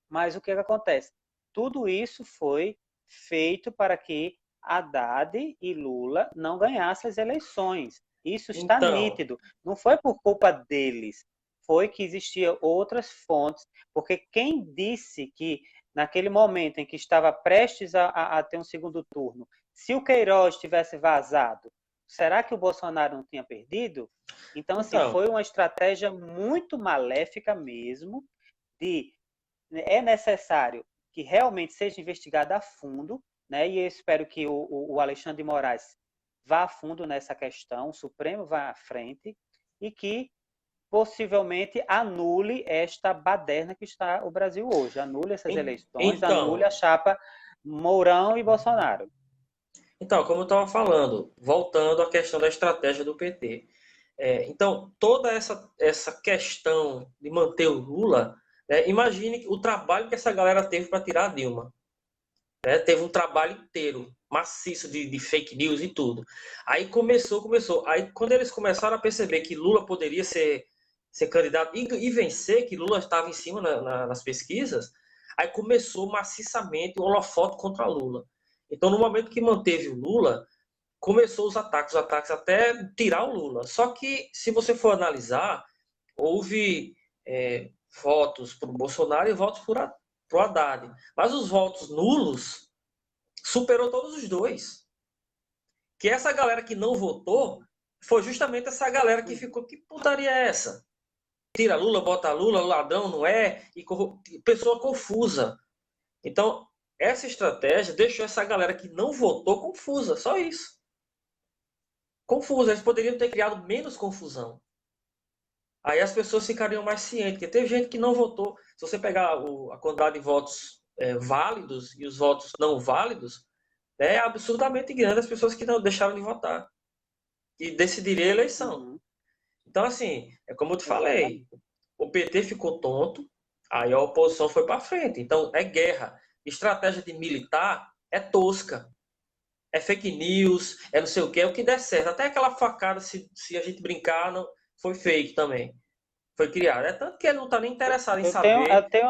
[SPEAKER 2] mas o que acontece? Tudo isso foi feito para que Haddad e Lula não ganhassem as eleições. Isso está
[SPEAKER 1] Então,
[SPEAKER 2] nítido. Não foi por culpa deles, foi que existiam outras fontes, porque quem disse que naquele momento em que estava prestes a ter um segundo turno, se o Queiroz tivesse vazado, será que o Bolsonaro não tinha perdido? Então, assim,
[SPEAKER 1] então,
[SPEAKER 2] foi uma estratégia muito maléfica mesmo de é necessário que realmente seja investigado a fundo, né? E eu espero que o Alexandre de Moraes vá a fundo nessa questão, o Supremo vá à frente e que possivelmente anule esta baderna que está o Brasil hoje, anule essas eleições, anule a
[SPEAKER 1] então,
[SPEAKER 2] chapa Mourão e Bolsonaro.
[SPEAKER 1] então, como eu estava falando, voltando à questão da estratégia do PT. Então, toda essa questão de manter o Lula, né, imagine o trabalho que essa galera teve para tirar a Dilma. Né? Teve um trabalho inteiro, maciço de fake news e tudo. Aí começou. Aí quando eles começaram a perceber que Lula poderia ser candidato e vencer, que Lula estava em cima nas pesquisas, aí começou maciçamente o holofote contra Lula. Então, no momento que manteve o Lula, começou os ataques até tirar o Lula. Só que, se você for analisar, houve votos para o Bolsonaro e votos para o Haddad. Mas os votos nulos superou todos os dois. Que essa galera que não votou foi justamente essa galera que ficou, que putaria é essa? Tira Lula, bota Lula, ladrão não é, e pessoa confusa. Então, essa estratégia deixou essa galera que não votou confusa, só isso. Confusa, eles poderiam ter criado menos confusão. Aí as pessoas ficariam mais cientes, porque teve gente que não votou. Se você pegar a quantidade de votos válidos e os votos não válidos, é absurdamente grande as pessoas que não deixaram de votar e decidirem a eleição.
[SPEAKER 2] Uhum,
[SPEAKER 1] Então, assim, é como eu te falei,
[SPEAKER 2] exatamente.
[SPEAKER 1] o PT ficou tonto, aí a oposição foi para frente. Então, é guerra. Estratégia de militar é tosca. É fake news, é não sei o que, é o que der certo. Até aquela facada, se a gente brincar, não, foi fake também. Foi criado. É tanto que ele não está nem interessado em
[SPEAKER 2] Eu
[SPEAKER 1] saber.
[SPEAKER 2] tenho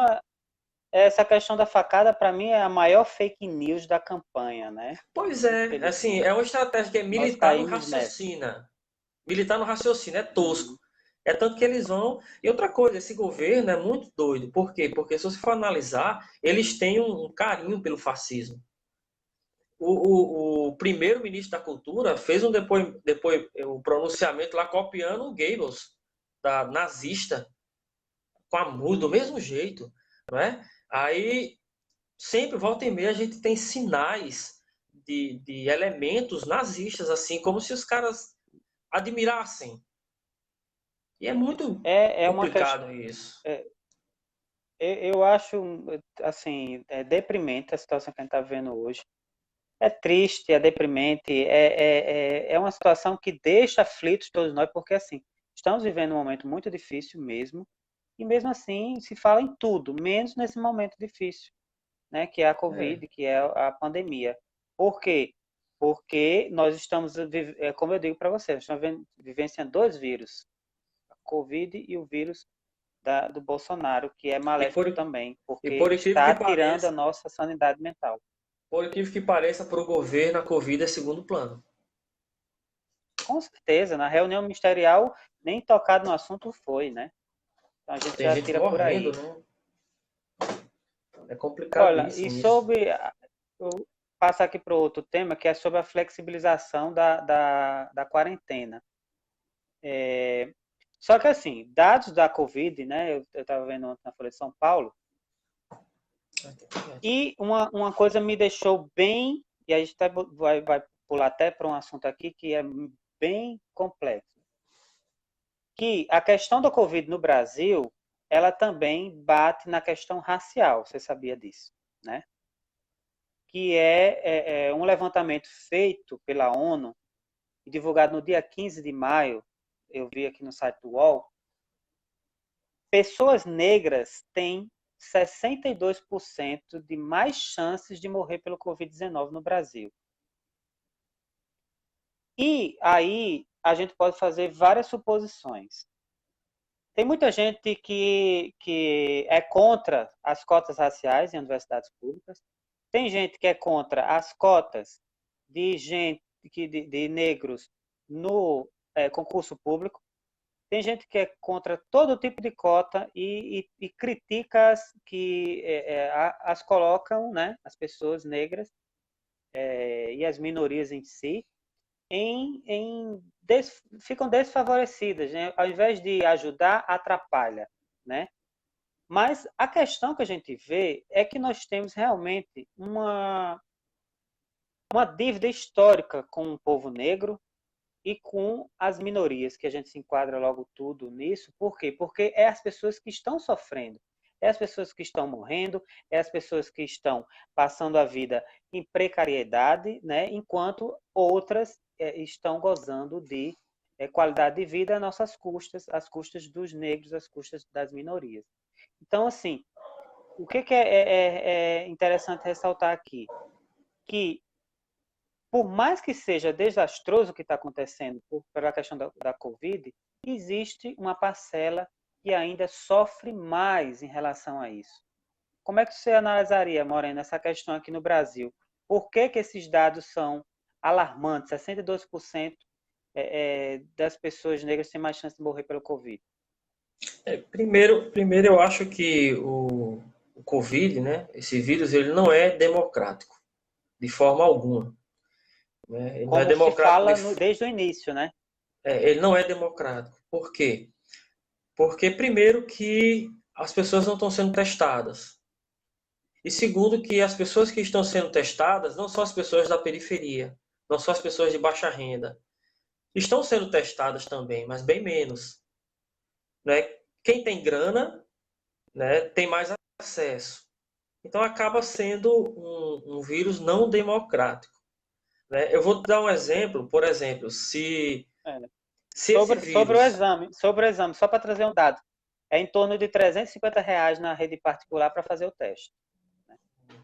[SPEAKER 2] essa questão da facada, para mim, é a maior fake news da campanha, né?
[SPEAKER 1] Pois é, assim, é
[SPEAKER 2] Infelizmente.
[SPEAKER 1] uma estratégia que é
[SPEAKER 2] Nós
[SPEAKER 1] militar no
[SPEAKER 2] caímos nessa.
[SPEAKER 1] raciocínio. Militar no raciocínio, é tosco.
[SPEAKER 2] Uhum.
[SPEAKER 1] É tanto que eles vão. E outra coisa, esse governo é muito doido. Por quê? Porque se você for analisar, eles têm um carinho pelo fascismo. O primeiro-ministro da Cultura fez depois um pronunciamento lá copiando o Goebbels, da nazista, com a do mesmo jeito. Não é? Aí, sempre, volta e meia, a gente tem sinais de elementos nazistas, assim, como se os caras admirassem. E é muito
[SPEAKER 2] É uma questão.
[SPEAKER 1] complicado isso.
[SPEAKER 2] Eu acho, assim, deprimente a situação que a gente está vivendo hoje. É triste, é deprimente, é uma situação que deixa aflitos todos nós, porque, assim, estamos vivendo um momento muito difícil mesmo, e mesmo assim se fala em tudo, menos nesse momento difícil, né, que é a
[SPEAKER 1] É.
[SPEAKER 2] Covid, que é a pandemia. Por quê? Porque nós estamos, como eu digo para vocês, nós estamos vivenciando dois vírus, a Covid e o vírus do Bolsonaro, que é
[SPEAKER 1] E por,
[SPEAKER 2] maléfico também,
[SPEAKER 1] e
[SPEAKER 2] porque
[SPEAKER 1] por incrível
[SPEAKER 2] está
[SPEAKER 1] que
[SPEAKER 2] tirando a
[SPEAKER 1] pareça,
[SPEAKER 2] nossa sanidade mental.
[SPEAKER 1] para o governo, a Covid é segundo plano.
[SPEAKER 2] Com certeza, na reunião ministerial, nem tocado no assunto foi, né? Então a gente
[SPEAKER 1] Tem
[SPEAKER 2] já
[SPEAKER 1] gente
[SPEAKER 2] tira por
[SPEAKER 1] morrendo,
[SPEAKER 2] aí.
[SPEAKER 1] né? É
[SPEAKER 2] Olha, e
[SPEAKER 1] complicadíssimo isso.
[SPEAKER 2] sobre. Eu passo aqui para outro tema, que é sobre a flexibilização da quarentena. Só que, assim, dados da Covid, né? Eu estava vendo ontem na Folha de São Paulo, e uma coisa me deixou bem, e a gente vai pular até para um assunto aqui que é bem complexo, que a questão da Covid no Brasil, ela também bate na questão racial, você sabia disso, né? Que é um levantamento feito pela ONU e divulgado no dia 15 de maio, eu vi aqui no site do UOL, pessoas negras têm 62% de mais chances de morrer pelo Covid-19 no Brasil. E aí a gente pode fazer várias suposições. Tem muita gente que é contra as cotas raciais em universidades públicas. Tem gente que é contra as cotas de gente de negros no concurso público. Tem gente que é contra todo tipo de cota e critica que as colocam, né, as pessoas negras e as minorias em si, ficam desfavorecidas, né? Ao invés de ajudar, atrapalha, né? Mas a questão que a gente vê é que nós temos realmente uma dívida histórica com o povo negro e com as minorias, que a gente se enquadra logo tudo nisso. Por quê? Porque é as pessoas que estão sofrendo, é as pessoas que estão morrendo, é as pessoas que estão passando a vida em precariedade, né? Enquanto outras estão gozando de qualidade de vida às nossas custas, às custas dos negros, às custas das minorias. Então, assim, o que é interessante ressaltar aqui? Que por mais que seja desastroso o que está acontecendo pela questão da Covid, existe uma parcela que ainda sofre mais em relação a isso. Como é que você analisaria, Morena, essa questão aqui no Brasil? Por que esses dados são alarmantes? 62% das pessoas negras têm mais chance de morrer pelo Covid.
[SPEAKER 1] Primeiro eu acho que o Covid, né, esse vírus, ele não é democrático, de forma alguma. Né? Ele não é
[SPEAKER 2] Como se
[SPEAKER 1] democrático
[SPEAKER 2] fala desde o início, né?
[SPEAKER 1] ele não é democrático. Por quê? Porque, primeiro, que as pessoas não estão sendo testadas. E segundo, que as pessoas que estão sendo testadas não são as pessoas da periferia, não são as pessoas de baixa renda. Estão sendo testadas também, mas bem menos. Né? Quem tem grana, né, tem mais acesso. Então acaba sendo um vírus não democrático. Né? Eu vou te dar um exemplo, por exemplo, se esse
[SPEAKER 2] Sobre o
[SPEAKER 1] vírus.
[SPEAKER 2] exame, só para trazer um dado, é em torno de R$ 350 na rede particular para fazer o teste. Você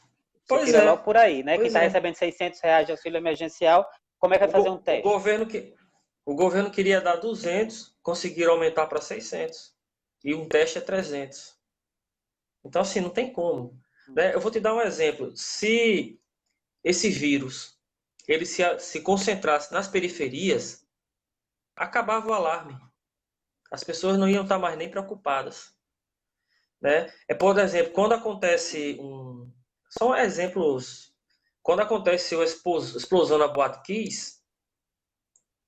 [SPEAKER 1] Pois
[SPEAKER 2] tira logo
[SPEAKER 1] é,
[SPEAKER 2] por aí, né? Quem
[SPEAKER 1] pois
[SPEAKER 2] está
[SPEAKER 1] é.
[SPEAKER 2] recebendo R$ 600 de auxílio emergencial, como é que vai fazer um
[SPEAKER 1] O
[SPEAKER 2] teste?
[SPEAKER 1] governo o governo queria dar 200, conseguiram aumentar para 600. E um teste é 300. Então, assim, não tem como. Né? Eu vou te dar um exemplo. Se esse vírus ele se concentrasse nas periferias, acabava o alarme. As pessoas não iam estar mais nem preocupadas. Né? Por exemplo, quando acontece um. São exemplos. Quando aconteceu a explosão na Boate Kiss,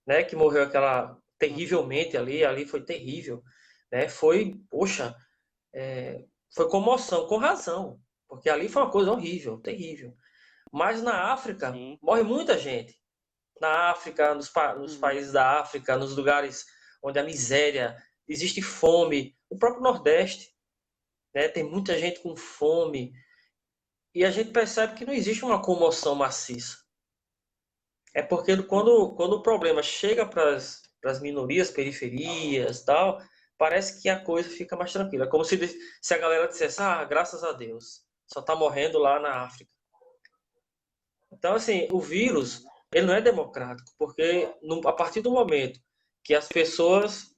[SPEAKER 1] né, que morreu aquela terrivelmente ali foi terrível, né? Foi, poxa, foi comoção, com razão, porque ali foi uma coisa horrível, terrível. Mas na África
[SPEAKER 2] Sim.
[SPEAKER 1] morre muita gente. Na África, nos países da África, nos lugares onde a miséria, existe fome, o próprio Nordeste, né, tem muita gente com fome, e a gente percebe que não existe uma comoção maciça. É porque quando o problema chega para as minorias, periferias, tal, parece que a coisa fica mais tranquila. É como se a galera dissesse: "Ah, graças a Deus, só está morrendo lá na África". Então, assim, o vírus, ele não é democrático, porque a partir do momento que as pessoas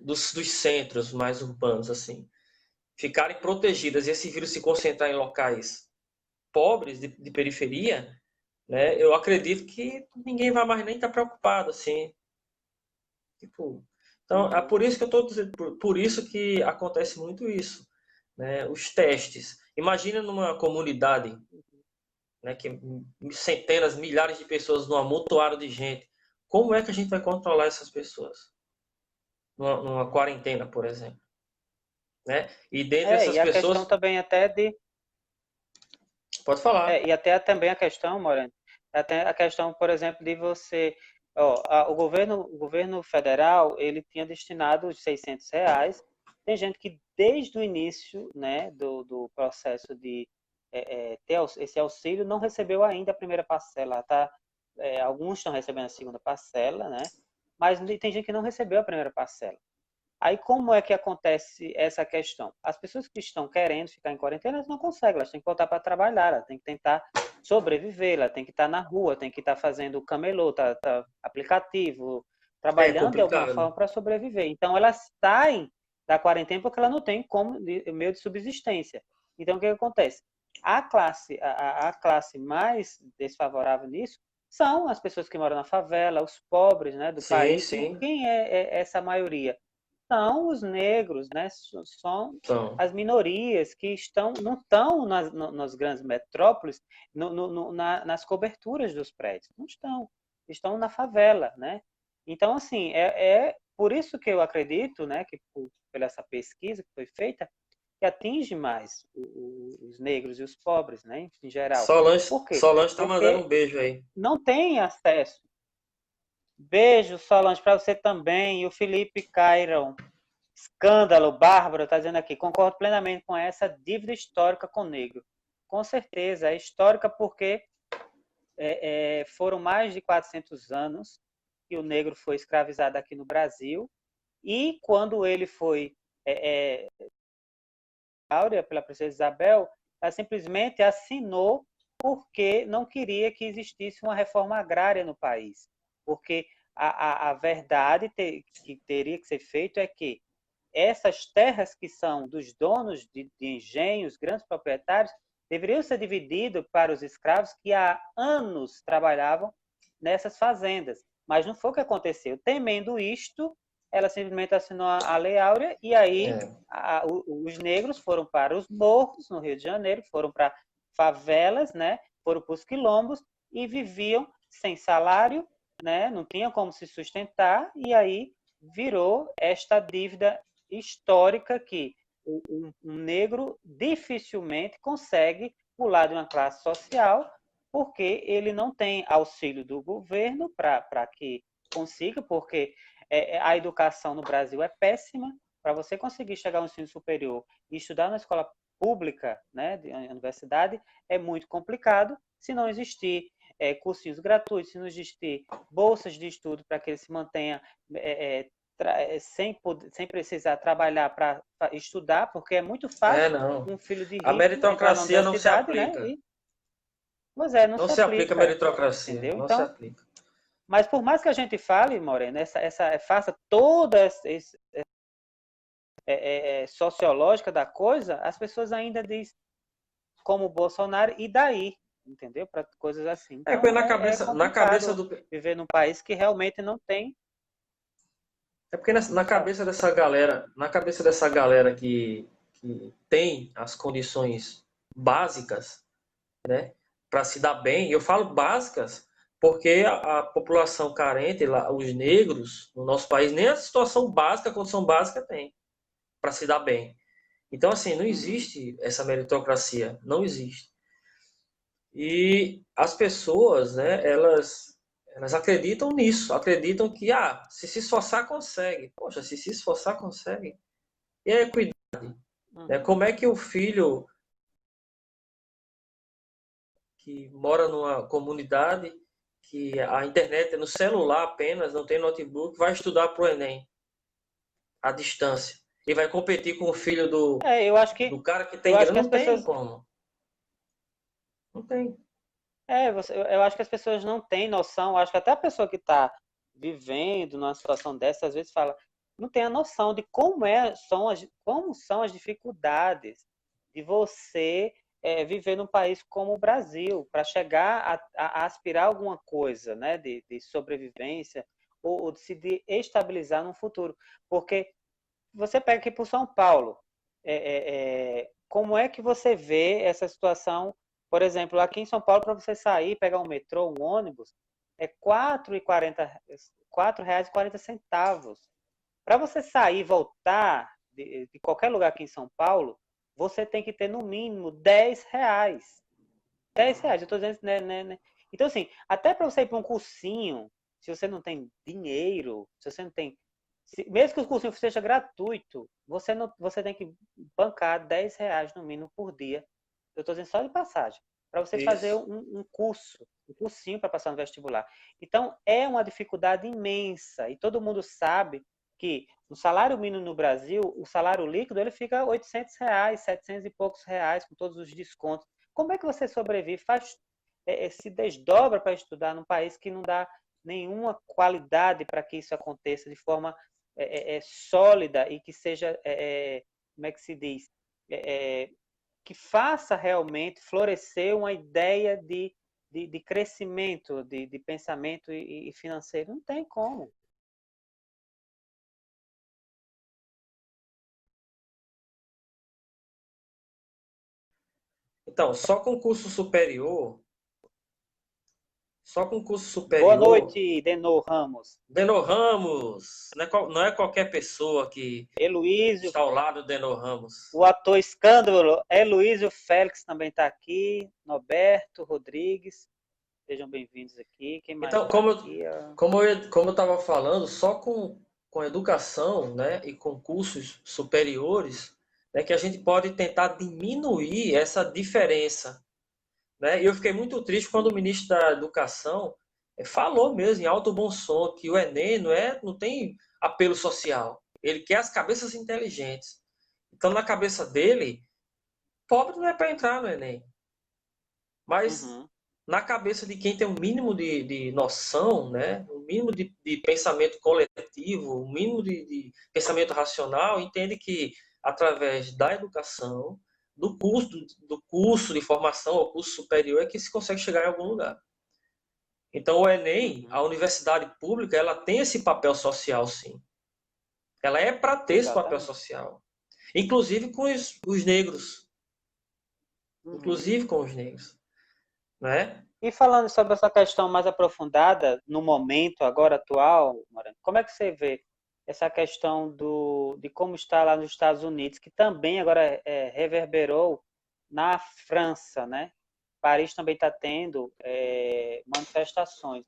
[SPEAKER 1] dos centros mais urbanos, assim, ficarem protegidas e esse vírus se concentrar em locais pobres de periferia, né? Eu acredito que ninguém vai mais nem estar preocupado, assim. Tipo, então, é por isso que eu estou dizendo, por isso que acontece muito isso, né? Os testes. Imagina numa comunidade, né, que centenas, milhares de pessoas num amontoado de gente. Como é que a gente vai controlar essas pessoas? Numa quarentena, por exemplo, né? E dentre essas
[SPEAKER 2] E a questão
[SPEAKER 1] pessoas,
[SPEAKER 2] também até de
[SPEAKER 1] pode falar.
[SPEAKER 2] e até também a questão, Moreno, até a questão, por exemplo, de você, o governo federal, ele tinha destinado os R$ 600. Tem gente que desde o início, né, do processo de ter esse auxílio não recebeu ainda a primeira parcela, tá? Alguns estão recebendo a segunda parcela, né? Mas tem gente que não recebeu a primeira parcela. Aí como é que acontece essa questão? As pessoas que estão querendo ficar em quarentena, elas não conseguem, elas têm que voltar para trabalhar, elas têm que tentar sobreviver, elas têm que estar na rua, têm que estar fazendo camelô, aplicativo,
[SPEAKER 1] É
[SPEAKER 2] trabalhando de alguma
[SPEAKER 1] complicado.
[SPEAKER 2] forma para sobreviver. Então, elas saem da quarentena porque ela não tem como meio de subsistência. Então, o que acontece? A classe mais desfavorável nisso são as pessoas que moram na favela, os pobres, né, do
[SPEAKER 1] Sim,
[SPEAKER 2] país. E
[SPEAKER 1] sim.
[SPEAKER 2] quem é essa maioria? São os negros, né? São
[SPEAKER 1] Então,
[SPEAKER 2] as minorias que não estão nas grandes metrópoles, nas coberturas dos prédios. Não estão. Estão na favela, né? Então, assim, é por isso que eu acredito, né, que pela essa pesquisa que foi feita, que atinge mais os negros e os pobres, né, em geral. Por quê?
[SPEAKER 1] Solange tá mandando
[SPEAKER 2] Porque
[SPEAKER 1] um beijo aí.
[SPEAKER 2] não tem acesso. Beijo, Solange, para você também. E o Felipe Cairon. Escândalo, Bárbara está dizendo aqui. Concordo plenamente com essa dívida histórica com o negro. Com certeza, é histórica porque foram mais de 400 anos que o negro foi escravizado aqui no Brasil. E quando ele foi Áurea, pela princesa Isabel, ela simplesmente assinou porque não queria que existisse uma reforma agrária no país. Porque a verdade que teria que ser feito é que essas terras que são dos donos de engenhos, grandes proprietários, deveriam ser divididas para os escravos que há anos trabalhavam nessas fazendas. Mas não foi o que aconteceu. Temendo isto, ela simplesmente assinou a Lei Áurea e aí
[SPEAKER 1] É.
[SPEAKER 2] os negros foram para os morros, no Rio de Janeiro, foram para favelas, né? Foram para os quilombos e viviam sem salário, né? Não tinha como se sustentar e aí virou esta dívida histórica que um negro dificilmente consegue pular de uma classe social porque ele não tem auxílio do governo para que consiga, porque a educação no Brasil é péssima. Para você conseguir chegar ao ensino superior e estudar na escola pública, né, de universidade, é muito complicado se não existir cursinhos gratuitos, se não existir bolsas de estudo para que ele se mantenha sem precisar trabalhar para estudar, porque é muito
[SPEAKER 1] É,
[SPEAKER 2] fácil
[SPEAKER 1] não.
[SPEAKER 2] um filho de
[SPEAKER 1] A
[SPEAKER 2] rico entrar na
[SPEAKER 1] meritocracia não se
[SPEAKER 2] universidade, né?
[SPEAKER 1] aplica.
[SPEAKER 2] Pois é, não
[SPEAKER 1] Não
[SPEAKER 2] se
[SPEAKER 1] se aplica a
[SPEAKER 2] aplica,
[SPEAKER 1] meritocracia.
[SPEAKER 2] entendeu?
[SPEAKER 1] Não se
[SPEAKER 2] Então,
[SPEAKER 1] aplica.
[SPEAKER 2] mas por mais que a gente fale, Morena, faça toda essa sociológica da coisa, as pessoas ainda dizem como o Bolsonaro, e daí? Entendeu? Para coisas assim.
[SPEAKER 1] É, porque
[SPEAKER 2] Então, é
[SPEAKER 1] na cabeça
[SPEAKER 2] complicado
[SPEAKER 1] do.
[SPEAKER 2] viver num país que realmente não tem.
[SPEAKER 1] É porque na
[SPEAKER 2] Pode falar.
[SPEAKER 1] cabeça dessa galera, na cabeça dessa galera que tem as condições básicas, né, para se dar bem, eu falo básicas porque a população carente, lá, os negros no nosso país, nem a situação básica, a condição básica tem para se dar bem. Então, assim, não
[SPEAKER 2] Uhum.
[SPEAKER 1] existe essa meritocracia, não existe. E as pessoas, né, elas acreditam nisso, acreditam que, se esforçar, consegue. Poxa, se esforçar, consegue. E a equidade, né?
[SPEAKER 2] Uhum.
[SPEAKER 1] Como é que o filho que mora numa comunidade que a internet é no celular apenas, não tem notebook, vai estudar para o Enem, à distância, e vai competir com o filho
[SPEAKER 2] Eu acho
[SPEAKER 1] do cara que
[SPEAKER 2] eu
[SPEAKER 1] tem
[SPEAKER 2] acho
[SPEAKER 1] grana?
[SPEAKER 2] que as
[SPEAKER 1] Não tem
[SPEAKER 2] pessoas
[SPEAKER 1] como. Não tem.
[SPEAKER 2] eu acho que as pessoas não têm noção, acho que até a pessoa que está vivendo numa situação dessa, às vezes fala, não tem a noção de como são as dificuldades de você viver num país como o Brasil, para chegar a aspirar alguma coisa, né, de sobrevivência ou de se estabilizar no futuro. Porque você pega aqui por São Paulo, como é que você vê essa situação? Por exemplo, aqui em São Paulo, para você sair, pegar um metrô, um ônibus, é R$ 4,40. Para você sair e voltar de qualquer lugar aqui em São Paulo, você tem que ter no mínimo R$ 10. R$ 10, eu estou dizendo, né? Então, assim, até para você ir para um cursinho, se você não tem dinheiro, se você não tem. Mesmo que o cursinho seja gratuito, você tem que bancar R$ 10 no mínimo por dia. Eu estou dizendo só de passagem. Para você fazer
[SPEAKER 1] Isso.
[SPEAKER 2] um curso, um cursinho para passar no vestibular. Então, é uma dificuldade imensa. E todo mundo sabe que o salário mínimo no Brasil, o salário líquido, ele fica R$ 800, 700 e poucos reais, com todos os descontos. Como é que você sobrevive, se desdobra para estudar num país que não dá nenhuma qualidade para que isso aconteça de forma sólida e que seja, como é que se diz, que faça realmente florescer uma ideia de crescimento, de pensamento e financeiro. Não tem como.
[SPEAKER 1] Então, só concurso
[SPEAKER 2] Boa
[SPEAKER 1] superior,
[SPEAKER 2] noite, Denor Ramos.
[SPEAKER 1] Denor Ramos, não é qualquer pessoa que
[SPEAKER 2] Heloísio,
[SPEAKER 1] está ao lado do Denor Ramos.
[SPEAKER 2] o ator escândalo, Heloísio Félix também está aqui, Norberto Rodrigues, sejam bem-vindos aqui. Quem mais
[SPEAKER 1] Então,
[SPEAKER 2] está aqui?
[SPEAKER 1] como eu estava falando, só com educação, né, e com cursos superiores, né, que a gente pode tentar diminuir essa diferença, né? E eu fiquei muito triste quando o ministro da Educação falou mesmo, em alto bom som, que o Enem não tem apelo social. Ele quer as cabeças inteligentes. Então, na cabeça dele, pobre não é para entrar no Enem. Mas na cabeça de quem tem um mínimo de noção, né? Um mínimo de pensamento coletivo, um mínimo de pensamento racional, entende que através da educação, do curso de formação ou curso superior, é que se consegue chegar em algum lugar. Então, o Enem, a universidade pública, ela tem esse papel social, sim. Ela é para ter esse papel social. Inclusive com os negros. Inclusive com os negros. Né?
[SPEAKER 2] E falando sobre essa questão mais aprofundada, no momento agora atual, Moreno, como é que você vê essa questão de como está lá nos Estados Unidos, que também agora reverberou na França, né? Paris também está tendo manifestações.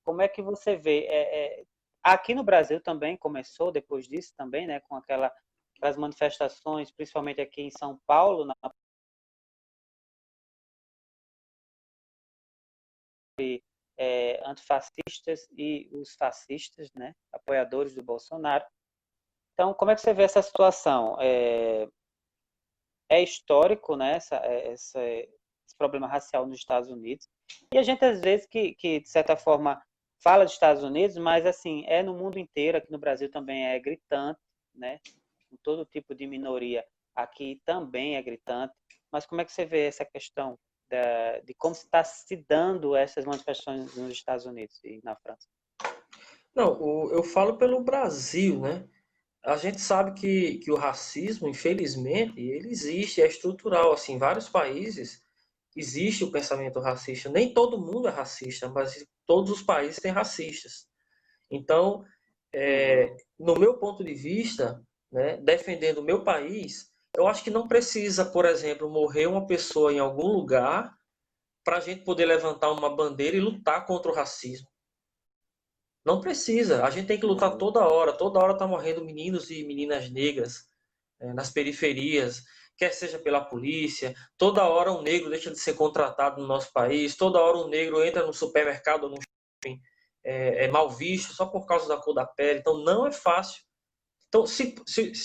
[SPEAKER 2] Como é que você vê? Aqui no Brasil também começou depois disso também, né? Com aquelas manifestações, principalmente aqui em São Paulo, na antifascistas e os fascistas, né, apoiadores do Bolsonaro. Então, como é que você vê essa situação? Histórico, né, esse problema racial nos Estados Unidos. E a gente, às vezes, que de certa forma, fala dos Estados Unidos, mas, assim, no mundo inteiro, aqui no Brasil também é gritante, né, com todo tipo de minoria aqui também é gritante. Mas como é que você vê essa questão de como está se dando essas manifestações nos Estados Unidos e na França?
[SPEAKER 1] Não, eu falo pelo Brasil, né? A gente sabe que o racismo, infelizmente, ele existe, é estrutural. Assim, em vários países existe o pensamento racista. Nem todo mundo é racista, mas todos os países têm racistas. Então, no meu ponto de vista, né, defendendo o meu país, eu acho que não precisa, por exemplo, morrer uma pessoa em algum lugar para a gente poder levantar uma bandeira e lutar contra o racismo. Não precisa. A gente tem que lutar toda hora. Toda hora tá morrendo meninos e meninas negras nas periferias, quer seja pela polícia. Toda hora um negro deixa de ser contratado no nosso país. Toda hora um negro entra no supermercado ou no shopping é mal visto só por causa da cor da pele. Então não é fácil. Então se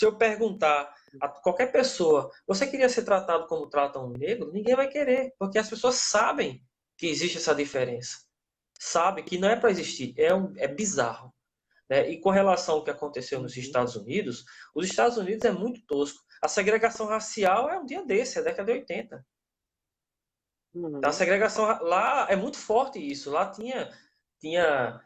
[SPEAKER 1] eu perguntar a qualquer pessoa, você queria ser tratado como tratam um negro? Ninguém vai querer, porque as pessoas sabem que existe essa diferença. Sabe que não é para existir, é bizarro. Né? E com relação ao que aconteceu nos Estados Unidos, os Estados Unidos é muito tosco. A segregação racial é um dia desse, é a década de 80. Então, a segregação lá é muito forte isso. Lá tinha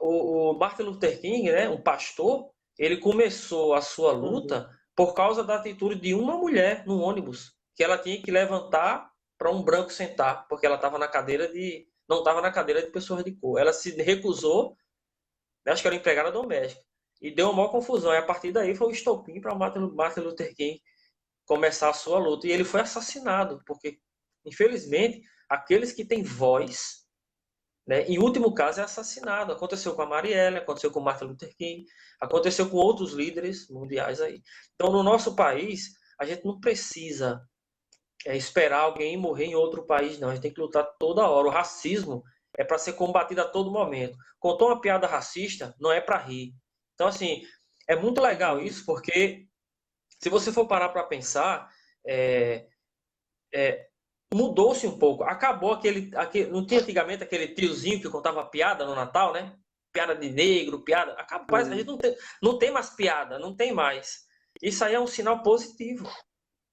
[SPEAKER 1] o Martin Luther King, né, um pastor, ele começou a sua luta por causa da atitude de uma mulher no ônibus, que ela tinha que levantar para um branco sentar, porque ela estava na cadeira não estava na cadeira de pessoas de cor. Ela se recusou, acho que era empregada doméstica, e deu uma maior confusão. E a partir daí foi o estopim para Martin Luther King começar a sua luta. E ele foi assassinado, porque, infelizmente, aqueles que têm voz, né, em último caso, é assassinado. Aconteceu com a Marielle, aconteceu com o Martin Luther King, aconteceu com outros líderes mundiais aí. Então, no nosso país, a gente não precisa esperar alguém morrer em outro país, não. A gente tem que lutar toda hora. O racismo é para ser combatido a todo momento. Contou uma piada racista, não é para rir. Então, assim, é muito legal isso, porque se você for parar para pensar, mudou-se um pouco. Acabou não tinha antigamente aquele tiozinho que contava piada no Natal, né? Piada de negro, piada. Acabou, a gente não tem mais piada, não tem mais. Isso aí é um sinal positivo,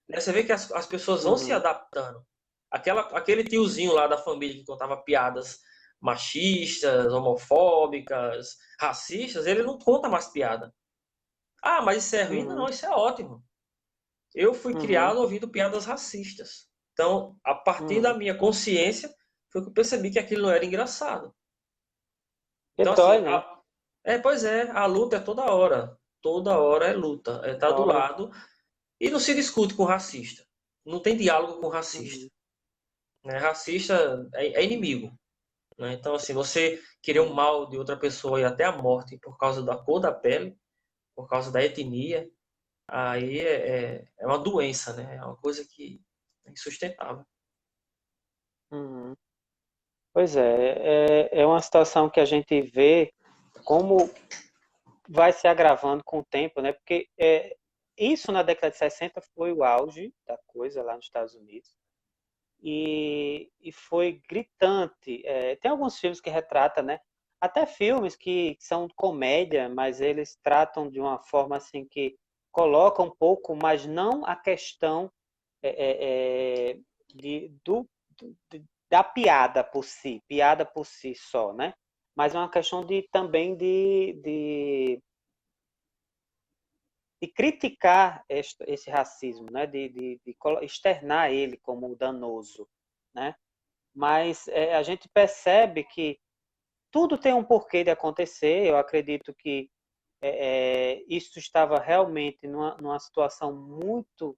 [SPEAKER 1] né? Você vê que as pessoas vão se adaptando. Aquele tiozinho lá da família que contava piadas machistas, homofóbicas, racistas, ele não conta mais piada. Ah, mas isso é ruim? Não, isso é ótimo. Eu fui criado ouvindo piadas racistas. Então, a partir da minha consciência, foi que eu percebi que aquilo não era engraçado.
[SPEAKER 2] Que
[SPEAKER 1] Então, assim,
[SPEAKER 2] dói, né?
[SPEAKER 1] pois é, a luta é toda hora. Toda hora é luta. É estar do
[SPEAKER 2] Dói.
[SPEAKER 1] lado. E não se discute com racista. Não tem diálogo com racista. Né? Racista é inimigo. Né? Então, assim, você querer o mal de outra pessoa e até a morte por causa da cor da pele, por causa da etnia, aí é uma doença, né? É uma coisa que é insustentável.
[SPEAKER 2] Uhum. Pois é uma situação que a gente vê como vai se agravando com o tempo, né? Porque isso na década de 60 foi o auge da coisa lá nos Estados Unidos e foi gritante. Tem alguns filmes que retratam, né? Até filmes que são comédia, mas eles tratam de uma forma assim que coloca um pouco, mas não a questão de, da piada por si só, né? Mas é uma questão também de criticar esse racismo, né? De externar ele como danoso, né? Mas a gente percebe que tudo tem um porquê de acontecer. Eu acredito que isso estava realmente numa situação muito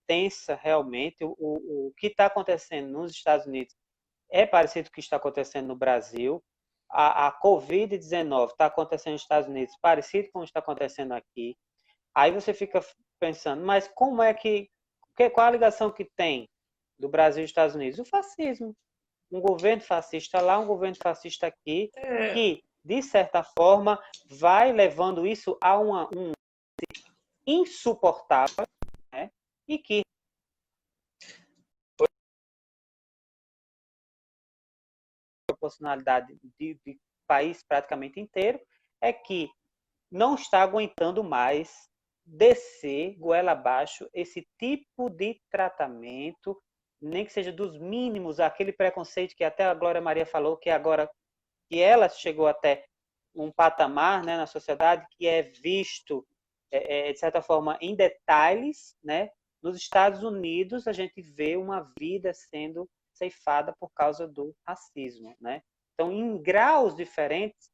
[SPEAKER 2] tensa, realmente. O que está acontecendo nos Estados Unidos é parecido com o que está acontecendo no Brasil. A Covid-19 está acontecendo nos Estados Unidos, parecido com o que está acontecendo aqui. Aí você fica pensando, mas como é qual a ligação que tem do Brasil e dos Estados Unidos? O fascismo. Um governo fascista lá, um governo fascista aqui, que, de certa forma, vai levando isso a um insuportável, né? E que proporcionalidade de país praticamente inteiro é que não está aguentando mais descer goela abaixo esse tipo de tratamento, nem que seja dos mínimos, aquele preconceito que até a Glória Maria falou, que agora que ela chegou até um patamar, né, na sociedade que é visto, de certa forma, em detalhes, né? Nos Estados Unidos, a gente vê uma vida sendo ceifada por causa do racismo, né? Então, em graus diferentes,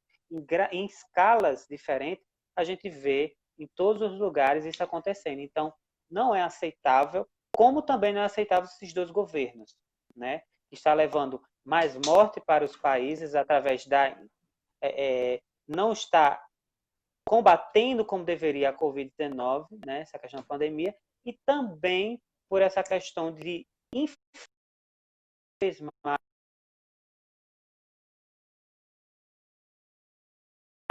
[SPEAKER 2] em escalas diferentes, a gente vê em todos os lugares isso acontecendo. Então, não é aceitável, como também não é aceitável esses dois governos, né? Que está levando mais morte para os países através da não está combatendo como deveria a Covid-19, né, essa questão da pandemia, e também por essa questão de infelizmente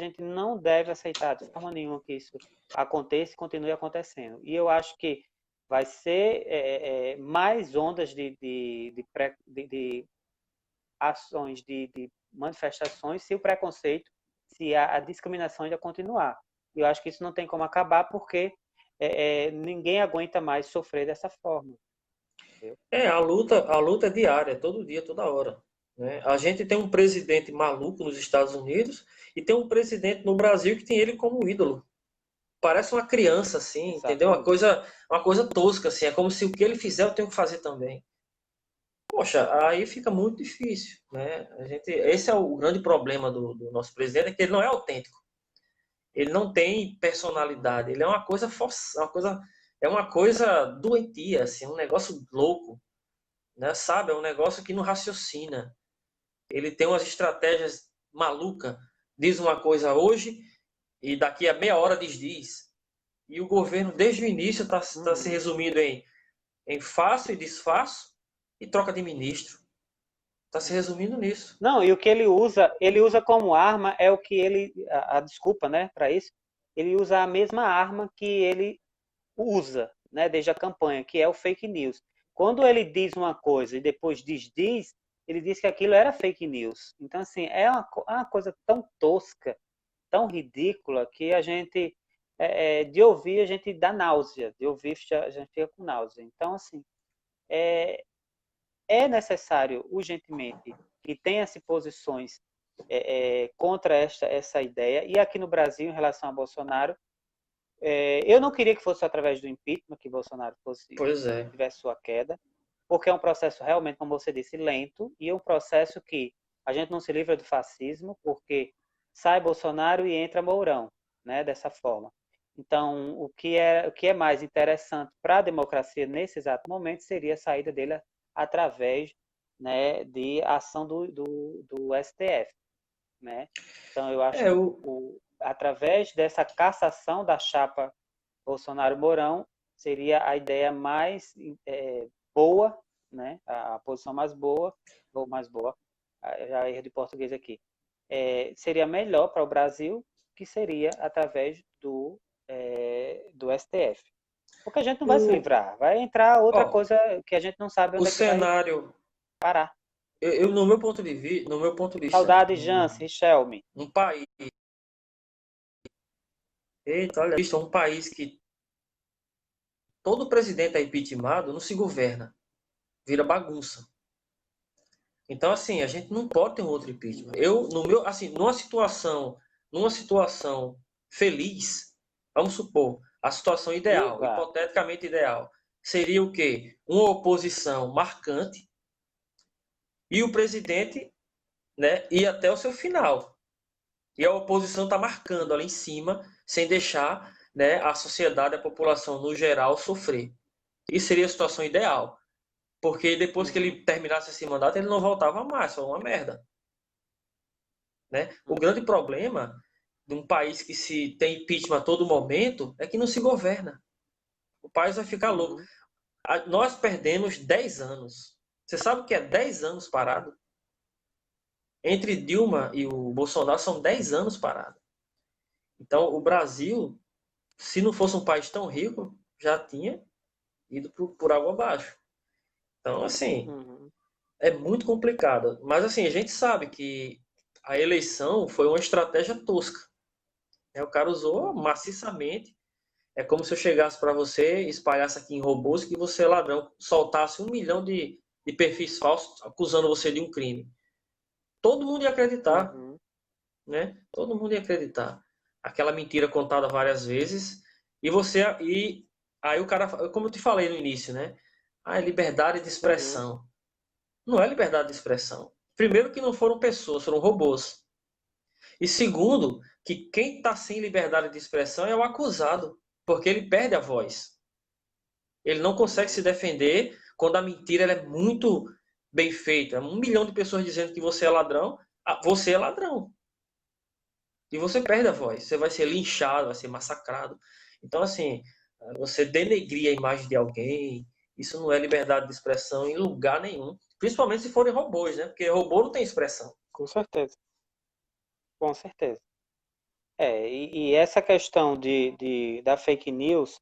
[SPEAKER 2] a gente não deve aceitar de forma nenhuma que isso aconteça e continue acontecendo. E eu acho que vai ser mais ondas de ações, de manifestações, se o preconceito, se a discriminação ainda continuar. E eu acho que isso não tem como acabar porque ninguém aguenta mais sofrer dessa forma.
[SPEAKER 1] A luta é diária, todo dia, toda hora. Né? A gente tem um presidente maluco nos Estados Unidos e tem um presidente no Brasil que tem ele como ídolo. Parece uma criança, assim, entendeu? Uma coisa tosca, assim. É como se o que ele fizer eu tenho que fazer também. Poxa, aí fica muito difícil, né? Esse é o grande problema do nosso presidente, é que ele não é autêntico. Ele não tem personalidade. Ele é uma coisa forçada, é uma coisa doentia, assim, um negócio louco, né? Sabe? É um negócio que não raciocina. Ele tem umas estratégias malucas. Diz uma coisa hoje e daqui a meia hora diz. E o governo, desde o início, está se resumindo em faço e desfaço e troca de ministro. Está se resumindo nisso.
[SPEAKER 2] Não, e o que ele usa como arma é o que a desculpa, né, para isso, ele usa a mesma arma que ele usa, né, desde a campanha, que é o fake news. quando ele diz uma coisa e depois desdiz, ele diz que aquilo era fake news. Então, assim, é uma coisa tão tosca, tão ridícula, que a gente, de ouvir, a gente dá náusea. De ouvir, a gente fica com náusea. Então, assim, é necessário, urgentemente, que tenha-se posições contra essa ideia. E aqui no Brasil, em relação a Bolsonaro, eu não queria que fosse através do impeachment que Bolsonaro
[SPEAKER 1] Pois é.
[SPEAKER 2] tivesse sua queda, porque é um processo realmente, como você disse, lento, e é um processo que a gente não se livra do fascismo, porque sai Bolsonaro e entra Mourão, né, dessa forma. Então, o que é mais interessante para a democracia nesse exato momento seria a saída dele através, né, de ação do STF, né? Então, eu acho que através dessa cassação da chapa Bolsonaro-Mourão seria a ideia mais boa, né? A posição mais boa, ou mais boa, já erro de português aqui, seria melhor para o Brasil, que seria através do STF. Porque a gente não vai se livrar, vai entrar outra coisa que a gente não sabe onde
[SPEAKER 1] o
[SPEAKER 2] é que vai
[SPEAKER 1] cenário
[SPEAKER 2] parar.
[SPEAKER 1] No meu ponto de vista,
[SPEAKER 2] Saudade, Jance, Shelmy.
[SPEAKER 1] um país, eita, olha, um país que todo presidente é impeachmentado, não se governa, vira bagunça. Então, assim, a gente não pode ter um outro impeachment. Numa situação feliz, vamos supor, a situação ideal,
[SPEAKER 2] Exato.
[SPEAKER 1] hipoteticamente ideal, seria o quê? Uma oposição marcante e o presidente, né, ir até o seu final. E a oposição está marcando ali em cima, sem deixar, né, a sociedade, a população no geral sofrer. Isso seria a situação ideal. Porque depois que ele terminasse esse mandato, ele não voltava mais, foi uma merda. Né? O grande problema de um país que se tem impeachment a todo momento é que não se governa. O país vai ficar louco. Nós perdemos 10 anos. Você sabe o que é 10 anos parado? Entre Dilma e o Bolsonaro são 10 anos parado. Então, o Brasil, se não fosse um país tão rico, já tinha ido por água abaixo. Então, assim, é muito complicado. Mas, assim, a gente sabe que a eleição foi uma estratégia tosca. O cara usou maciçamente. É como se eu chegasse para você, espalhasse aqui em robôs que você é ladrão, soltasse 1 milhão de perfis falsos acusando você de um crime. Todo mundo ia acreditar. Né? Todo mundo ia acreditar. Aquela mentira contada várias vezes. E aí o cara, como eu te falei no início, né? É liberdade de expressão. Não é liberdade de expressão. Primeiro que não foram pessoas, foram robôs. E segundo, que quem está sem liberdade de expressão é o acusado, porque ele perde a voz. Ele não consegue se defender quando a mentira ela é muito bem feita. 1 milhão de pessoas dizendo que você é ladrão, você é ladrão. E você perde a voz. Você vai ser linchado, vai ser massacrado. Então, assim, você denegrir a imagem de alguém, isso não é liberdade de expressão em lugar nenhum. Principalmente se forem robôs, né? Porque robô não tem expressão.
[SPEAKER 2] Com certeza. Com certeza. E essa questão da fake news,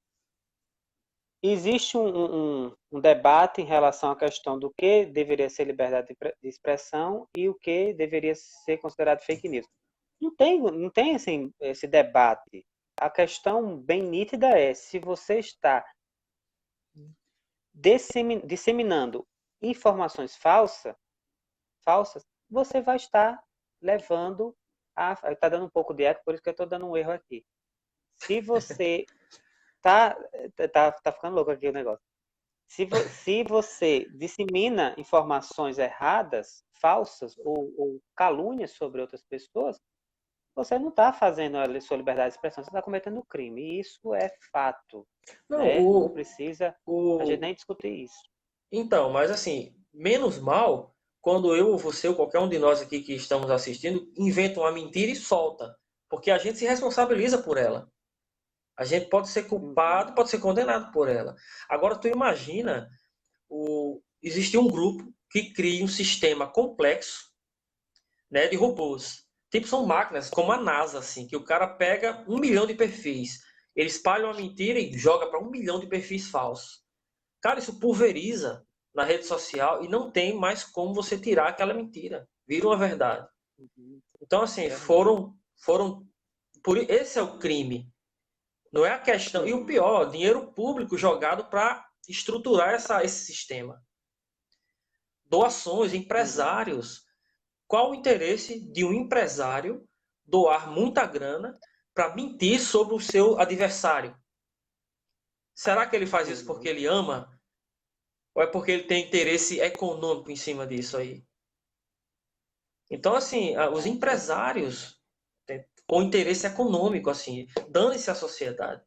[SPEAKER 2] existe um debate em relação à questão do que deveria ser liberdade de expressão e o que deveria ser considerado fake news. Não tem assim, esse debate. A questão bem nítida é, se você está disseminando informações falsas, você vai estar levando está dando um pouco de eco, por isso que eu estou dando um erro aqui. Se você tá ficando louco aqui o negócio. Se você dissemina informações erradas, falsas ou calúnias sobre outras pessoas, você não está fazendo a sua liberdade de expressão, você está cometendo um crime. E isso é fato. Não precisa a gente nem discutir isso.
[SPEAKER 1] Então, mas assim, menos mal quando eu ou você ou qualquer um de nós aqui que estamos assistindo inventa uma mentira e solta. Porque a gente se responsabiliza por ela. A gente pode ser culpado, pode ser condenado por ela. Agora, tu imagina, existe um grupo que cria um sistema complexo, né, de robôs. Tipo, são máquinas, como a NASA, assim, que o cara pega 1 milhão de perfis, ele espalha uma mentira e joga para 1 milhão de perfis falsos. Cara, isso pulveriza na rede social e não tem mais como você tirar aquela mentira. Vira uma verdade. Então, assim, esse é o crime. Não é a questão. E o pior, dinheiro público jogado para estruturar esse sistema. Doações, empresários. Qual o interesse de um empresário doar muita grana para mentir sobre o seu adversário? Será que ele faz isso porque ele ama? Ou é porque ele tem interesse econômico em cima disso aí? Então, assim, os empresários com interesse econômico, assim, dane-se a sociedade.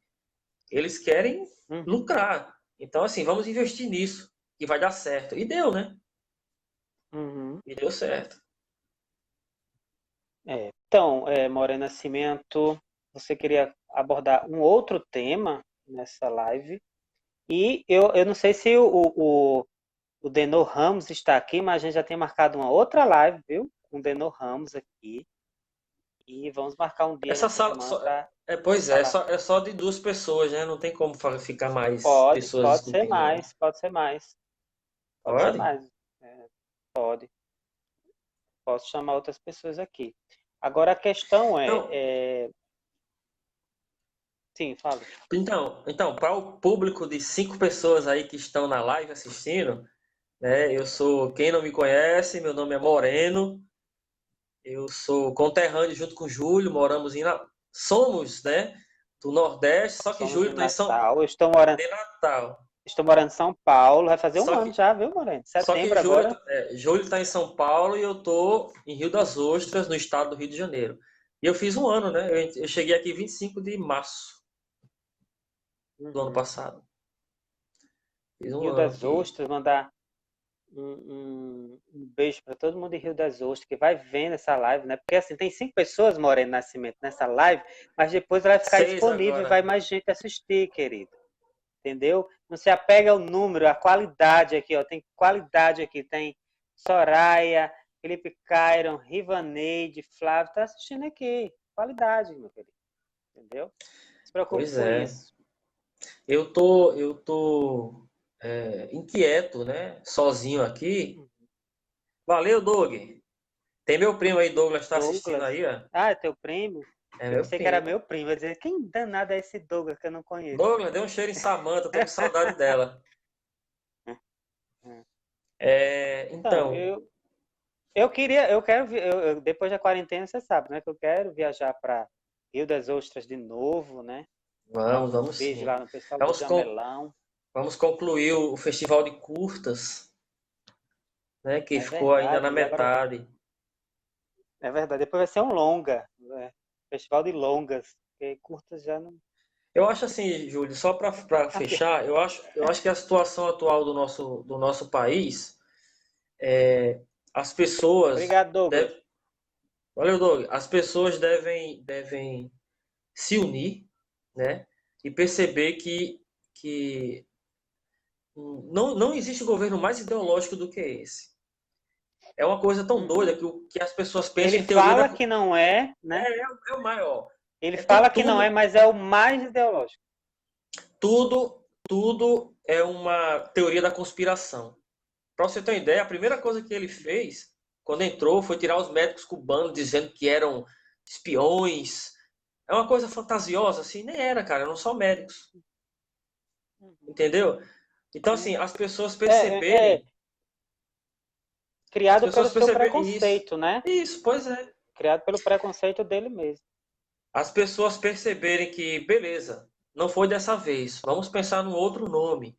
[SPEAKER 1] Eles querem lucrar. Então, assim, vamos investir nisso, que vai dar certo. E deu, né? E deu certo.
[SPEAKER 2] Então, Morena Nascimento, você queria abordar um outro tema nessa live. E eu não sei se o Denor Ramos está aqui, mas a gente já tem marcado uma outra live, viu? Com o Denor Ramos aqui. E vamos marcar um dia
[SPEAKER 1] Essa sala pois é, é só de 2 pessoas, né? Não tem como ficar mais pessoas
[SPEAKER 2] escutando. Pode ser mais. Pode ser mais. Pode. Posso chamar outras pessoas aqui. Agora a questão Sim, fala.
[SPEAKER 1] Então, para o público de 5 pessoas aí que estão na live assistindo, né? Eu sou, quem não me conhece, meu nome é Moreno. Eu sou conterrâneo junto com o Júlio, somos, né, do Nordeste, só que Júlio está em São Paulo.
[SPEAKER 2] Estou morando em São Paulo, vai fazer um ano já, viu, Moreno? Setembro agora.
[SPEAKER 1] Júlio está em São Paulo e eu estou em Rio das Ostras, no estado do Rio de Janeiro. E eu fiz um ano, né? Eu cheguei aqui 25 de março do ano passado.
[SPEAKER 2] Fiz Rio das Ostras, mandar um beijo para todo mundo em Rio das Ostras que vai vendo essa live, né? Porque assim, tem 5 pessoas, Moreno Nascimento, nessa live, mas depois ela vai ficar disponível e vai mais gente assistir, querido. Entendeu? Não se apega ao número, a qualidade aqui, ó. Tem qualidade aqui, tem Soraya, Felipe Cairon, Rivaneide, Flávio, tá assistindo aqui. Qualidade, meu querido. Entendeu? Não se preocupe com isso.
[SPEAKER 1] Eu tô inquieto, né? Sozinho aqui. Valeu, Doug. Tem meu primo aí, Douglas, tá assistindo aí, ó.
[SPEAKER 2] Ah, é teu primo?
[SPEAKER 1] Eu
[SPEAKER 2] pensei que era meu primo. Eu ia dizer, quem danado é esse Douglas que eu não conheço?
[SPEAKER 1] Douglas, deu um cheiro em Samanta, tô com saudade dela. Então,
[SPEAKER 2] depois da quarentena, você sabe, né? Que eu quero viajar para Rio das Ostras de novo, né?
[SPEAKER 1] Vamos
[SPEAKER 2] beijo
[SPEAKER 1] sim.
[SPEAKER 2] Lá no pessoal do Jamelão.
[SPEAKER 1] Vamos concluir o festival de curtas, né? Que ficou ainda na metade.
[SPEAKER 2] Agora... É verdade. Depois vai ser um longa, né? Festival de longas, porque curtas já não.
[SPEAKER 1] Eu acho assim, Júlio, só para fechar, eu acho que a situação atual do nosso país, as pessoas.
[SPEAKER 2] Obrigado, Douglas.
[SPEAKER 1] Valeu, Doug. As pessoas devem se unir, né? E perceber que não existe governo mais ideológico do que esse. É uma coisa tão doida que as pessoas pensam
[SPEAKER 2] em teoria. Ele fala que não é, né?
[SPEAKER 1] É o maior.
[SPEAKER 2] Ele fala que não é, mas é o mais ideológico.
[SPEAKER 1] Tudo é uma teoria da conspiração. Para você ter uma ideia, a primeira coisa que ele fez, quando entrou, foi tirar os médicos cubanos dizendo que eram espiões. É uma coisa fantasiosa, assim. Nem era, cara. Eram só médicos. Entendeu? Então, assim, as pessoas perceberem...
[SPEAKER 2] Criado pelo seu preconceito, né?
[SPEAKER 1] Isso, pois é.
[SPEAKER 2] Criado pelo preconceito dele mesmo.
[SPEAKER 1] As pessoas perceberem que, beleza, não foi dessa vez. Vamos pensar num outro nome.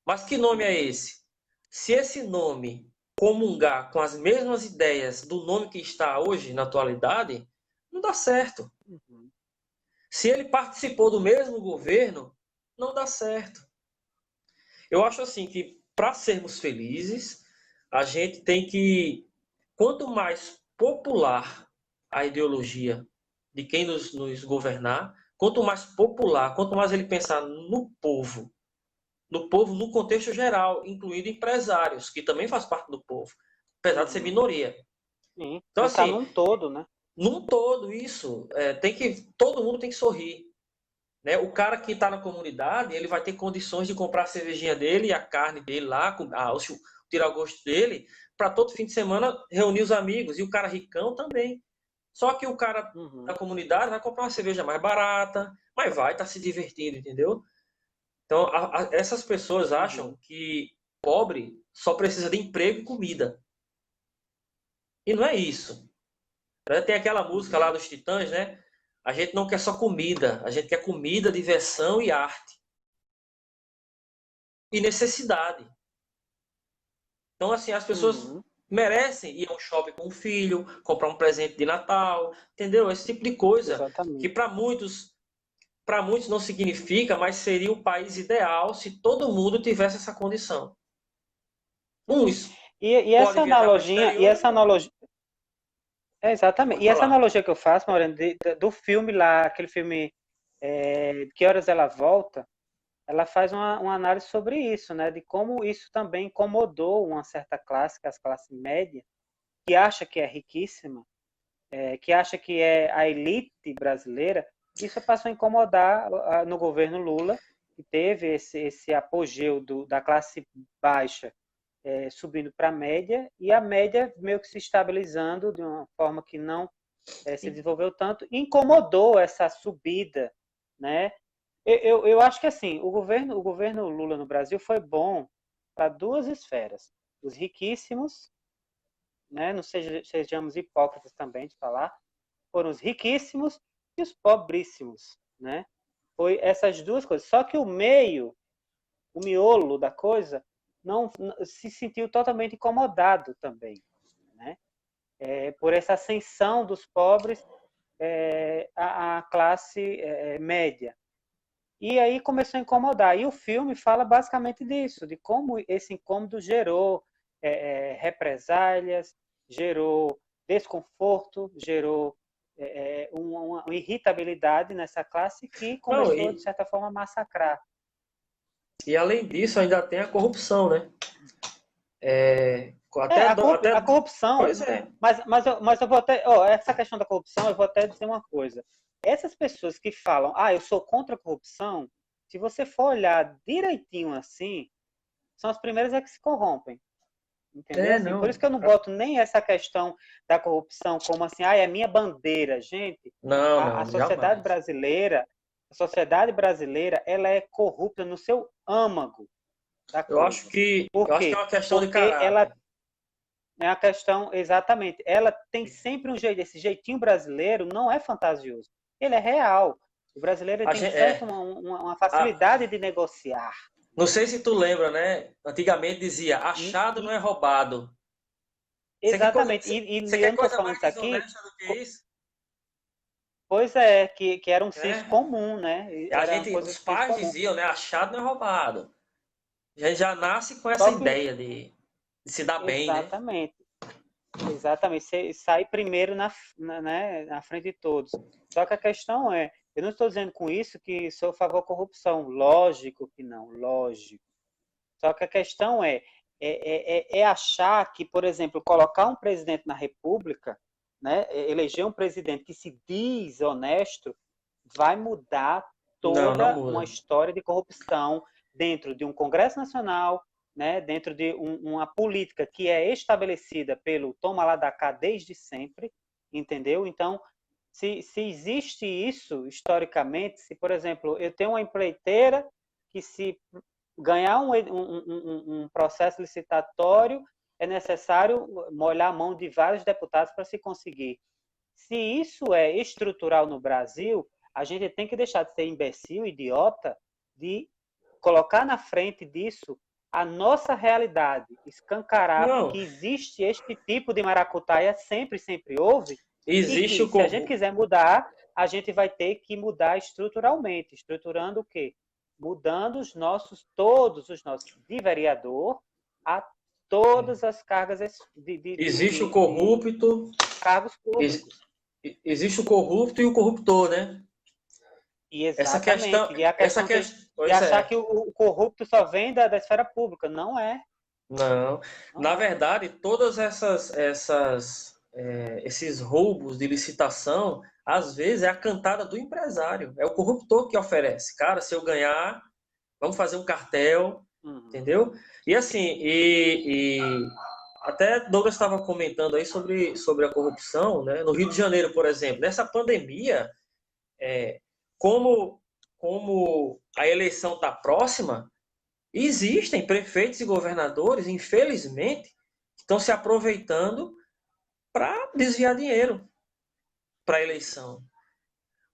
[SPEAKER 1] Mas que nome é esse? Se esse nome comungar com as mesmas ideias do nome que está hoje, na atualidade, não dá certo. Se ele participou do mesmo governo, não dá certo. Eu acho assim que, para sermos felizes, a gente tem que, quanto mais popular a ideologia de quem nos governar, quanto mais popular, quanto mais ele pensar no povo no contexto geral, incluindo empresários, que também faz parte do povo, apesar de ser minoria.
[SPEAKER 2] Sim. Então, assim, num todo, né?
[SPEAKER 1] Num todo, isso. Todo mundo tem que sorrir. né? O cara que está na comunidade, ele vai ter condições de comprar a cervejinha dele e a carne dele lá, tirar o gosto dele, para todo fim de semana reunir os amigos. E o cara ricão também. Só que o cara da comunidade vai comprar uma cerveja mais barata, mas vai estar se divertindo, entendeu? Então, essas pessoas acham que pobre só precisa de emprego e comida. E não é isso. Tem aquela música lá dos Titãs, né? A gente não quer só comida, a gente quer comida, diversão e arte. E necessidade. Então, assim, as pessoas merecem ir ao shopping com o filho, comprar um presente de Natal, entendeu? Esse tipo de coisa.
[SPEAKER 2] Exatamente.
[SPEAKER 1] Que para muitos não significa, mas seria o país ideal se todo mundo tivesse essa condição.
[SPEAKER 2] E essa analogia, exatamente. E essa analogia que eu faço, Maureen, do filme lá, aquele filme Que Horas Ela Volta, ela faz uma análise sobre isso, né? De como isso também incomodou uma certa classe, que é a classe média, que acha que é riquíssima, que acha que é a elite brasileira. Isso passou a incomodar no governo Lula, que teve esse apogeu da classe baixa subindo para a média, e a média meio que se estabilizando de uma forma que não se desenvolveu tanto, incomodou essa subida, né? Eu acho que assim, o governo Lula no Brasil foi bom para duas esferas. Os riquíssimos, né? Não sejamos hipócritas também de falar, foram os riquíssimos e os pobríssimos, né? Foi essas duas coisas. Só que o miolo da coisa, não se sentiu totalmente incomodado também, né? Por essa ascensão dos pobres à classe média. E aí começou a incomodar. E o filme fala basicamente disso, de como esse incômodo gerou represálias, gerou desconforto, gerou uma irritabilidade nessa classe que começou, de certa forma, a massacrar.
[SPEAKER 1] E além disso, ainda tem a corrupção, né?
[SPEAKER 2] A corrupção.
[SPEAKER 1] Pois é.
[SPEAKER 2] Mas eu vou até. Essa questão da corrupção, eu vou até dizer uma coisa. Essas pessoas que falam, eu sou contra a corrupção, se você for olhar direitinho assim, são as primeiras que se corrompem. Entendeu? Assim, por isso que eu não boto nem essa questão da corrupção como assim, é minha bandeira. Gente, a sociedade brasileira, ela é corrupta no seu âmago.
[SPEAKER 1] Eu acho que é uma questão de caráter.
[SPEAKER 2] É uma questão, exatamente. Ela tem sempre um jeito, esse jeitinho brasileiro não é fantasioso. Ele é real. O brasileiro tem sempre uma facilidade de negociar.
[SPEAKER 1] Não sei se tu lembra, né? Antigamente dizia, achado não é roubado.
[SPEAKER 2] Exatamente.
[SPEAKER 1] Você quer coisa mais desonesta do que isso?
[SPEAKER 2] Pois é, que era um senso comum, né?
[SPEAKER 1] Os pais diziam, né? Achado não é roubado. A gente já nasce com essa ideia de se dar bem, né?
[SPEAKER 2] Exatamente. Você sai primeiro na frente de todos. Só que a questão eu não estou dizendo com isso que sou a favor da corrupção. Lógico que não, lógico. Só que a questão é achar que, por exemplo, colocar um presidente na República, né, eleger um presidente que se diz honesto, vai mudar toda uma história de corrupção dentro de um Congresso Nacional, né, dentro de uma política que é estabelecida pelo toma lá da cá desde sempre, entendeu? Então, se existe isso historicamente, se, por exemplo, eu tenho uma empreiteira que se ganhar um processo licitatório, é necessário molhar a mão de vários deputados para se conseguir. Se isso é estrutural no Brasil, a gente tem que deixar de ser imbecil, idiota, de colocar na frente disso a nossa realidade, escancarar que existe este tipo de maracutaia, sempre houve.
[SPEAKER 1] Existe
[SPEAKER 2] e que, se a gente quiser mudar, a gente vai ter que mudar estruturalmente. Estruturando o quê? Mudando todos os nossos, de vereador a todas as cargas
[SPEAKER 1] existe o corrupto,
[SPEAKER 2] cargos públicos.
[SPEAKER 1] Existe o corrupto e o corruptor, né?
[SPEAKER 2] Exatamente. E achar que o corrupto só vem da esfera pública. Não é.
[SPEAKER 1] Não. Na verdade, todas esses roubos de licitação Às vezes é a cantada do empresário, é o corruptor que oferece. Cara, se eu ganhar, vamos fazer um cartel, entendeu? E assim, até Douglas estava comentando aí sobre a corrupção, né? No Rio de Janeiro, por exemplo, nessa pandemia, como, como a eleição está próxima, existem prefeitos e governadores, infelizmente, que estão se aproveitando para desviar dinheiro para a eleição.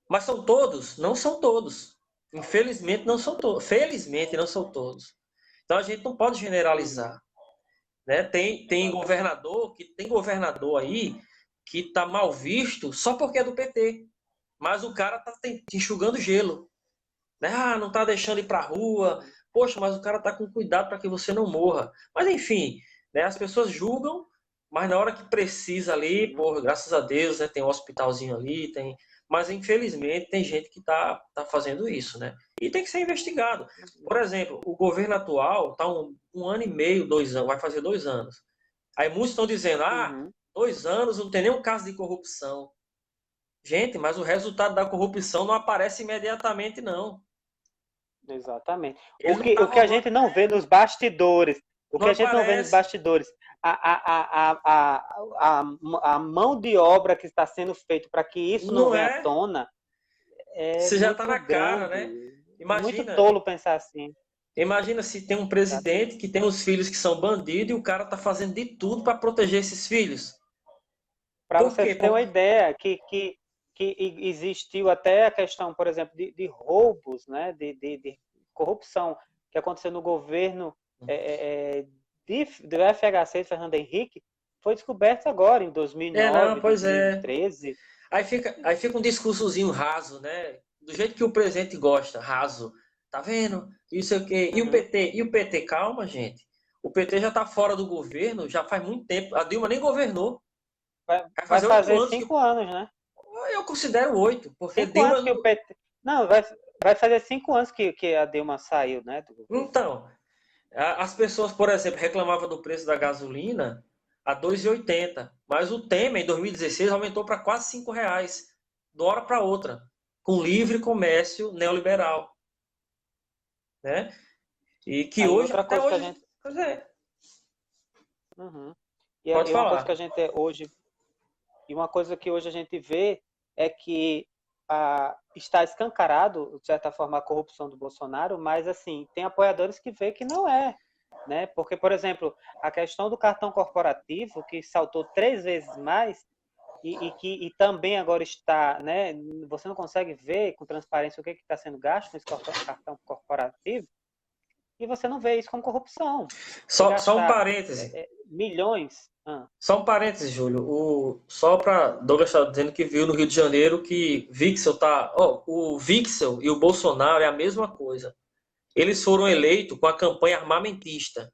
[SPEAKER 1] Mas são todos? Não são todos. Infelizmente não são todos. Felizmente não são todos. Então a gente não pode generalizar. Né? Tem governador aí que está mal visto só porque é do PT. Mas o cara está enxugando gelo. Né? Ah, não está deixando ir para a rua. Poxa, mas o cara está com cuidado para que você não morra. Mas enfim, né? As pessoas julgam, mas na hora que precisa ali, porra, graças a Deus, né? Tem um hospitalzinho ali, tem... Mas infelizmente tem gente que tá fazendo isso, né? E tem que ser investigado. Por exemplo, o governo atual está um ano e meio, 2 anos, vai fazer 2 anos. Aí muitos estão dizendo, 2 anos não tem nenhum caso de corrupção. Gente, mas o resultado da corrupção não aparece imediatamente, não.
[SPEAKER 2] Exatamente. O que a gente não vê nos bastidores, a mão de obra que está sendo feita para que isso não venha à tona,
[SPEAKER 1] você já está na cara, né?
[SPEAKER 2] Imagina, muito tolo pensar assim.
[SPEAKER 1] Imagina se tem um presidente que tem os filhos que são bandidos e o cara está fazendo de tudo para proteger esses filhos.
[SPEAKER 2] Para você ter uma ideia, que existiu até a questão, por exemplo, de roubos, né, de corrupção que aconteceu no governo do FHC, Fernando Henrique, foi descoberto agora, em 2009, 2013.
[SPEAKER 1] Aí fica um discursozinho raso, né? Do jeito que o presidente gosta, raso. Tá vendo? Isso o quê? E o PT? Calma, gente. O PT já está fora do governo já faz muito tempo. A Dilma nem governou.
[SPEAKER 2] Vai fazer 5 anos, né?
[SPEAKER 1] Eu considero 8, porque
[SPEAKER 2] 5 anos que o PT... Não, vai fazer 5 anos que a Dilma saiu, né?
[SPEAKER 1] Então, as pessoas, por exemplo, reclamavam do preço da gasolina a R$ 2,80, mas o Temer, em 2016, aumentou para quase R$ 5, de uma hora para outra, com livre comércio neoliberal. Né? E que hoje,
[SPEAKER 2] outra coisa
[SPEAKER 1] hoje...
[SPEAKER 2] que a gente...
[SPEAKER 1] Pois é.
[SPEAKER 2] E uma coisa que a gente hoje... E uma coisa que hoje a gente vê é que está escancarado, de certa forma, a corrupção do Bolsonaro, mas, assim, tem apoiadores que veem que não é. Né? Porque, por exemplo, a questão do cartão corporativo, que saltou 3 vezes mais, e também agora está, né? Você não consegue ver com transparência o que está sendo gasto nesse cartão corporativo, e você não vê isso como corrupção.
[SPEAKER 1] Só um parêntese.
[SPEAKER 2] Milhões.
[SPEAKER 1] Só um parêntese, Júlio. Só para Douglas estar dizendo que viu no Rio de Janeiro que Wixel tá. O Wixel e o Bolsonaro é a mesma coisa. Eles foram eleitos com a campanha armamentista.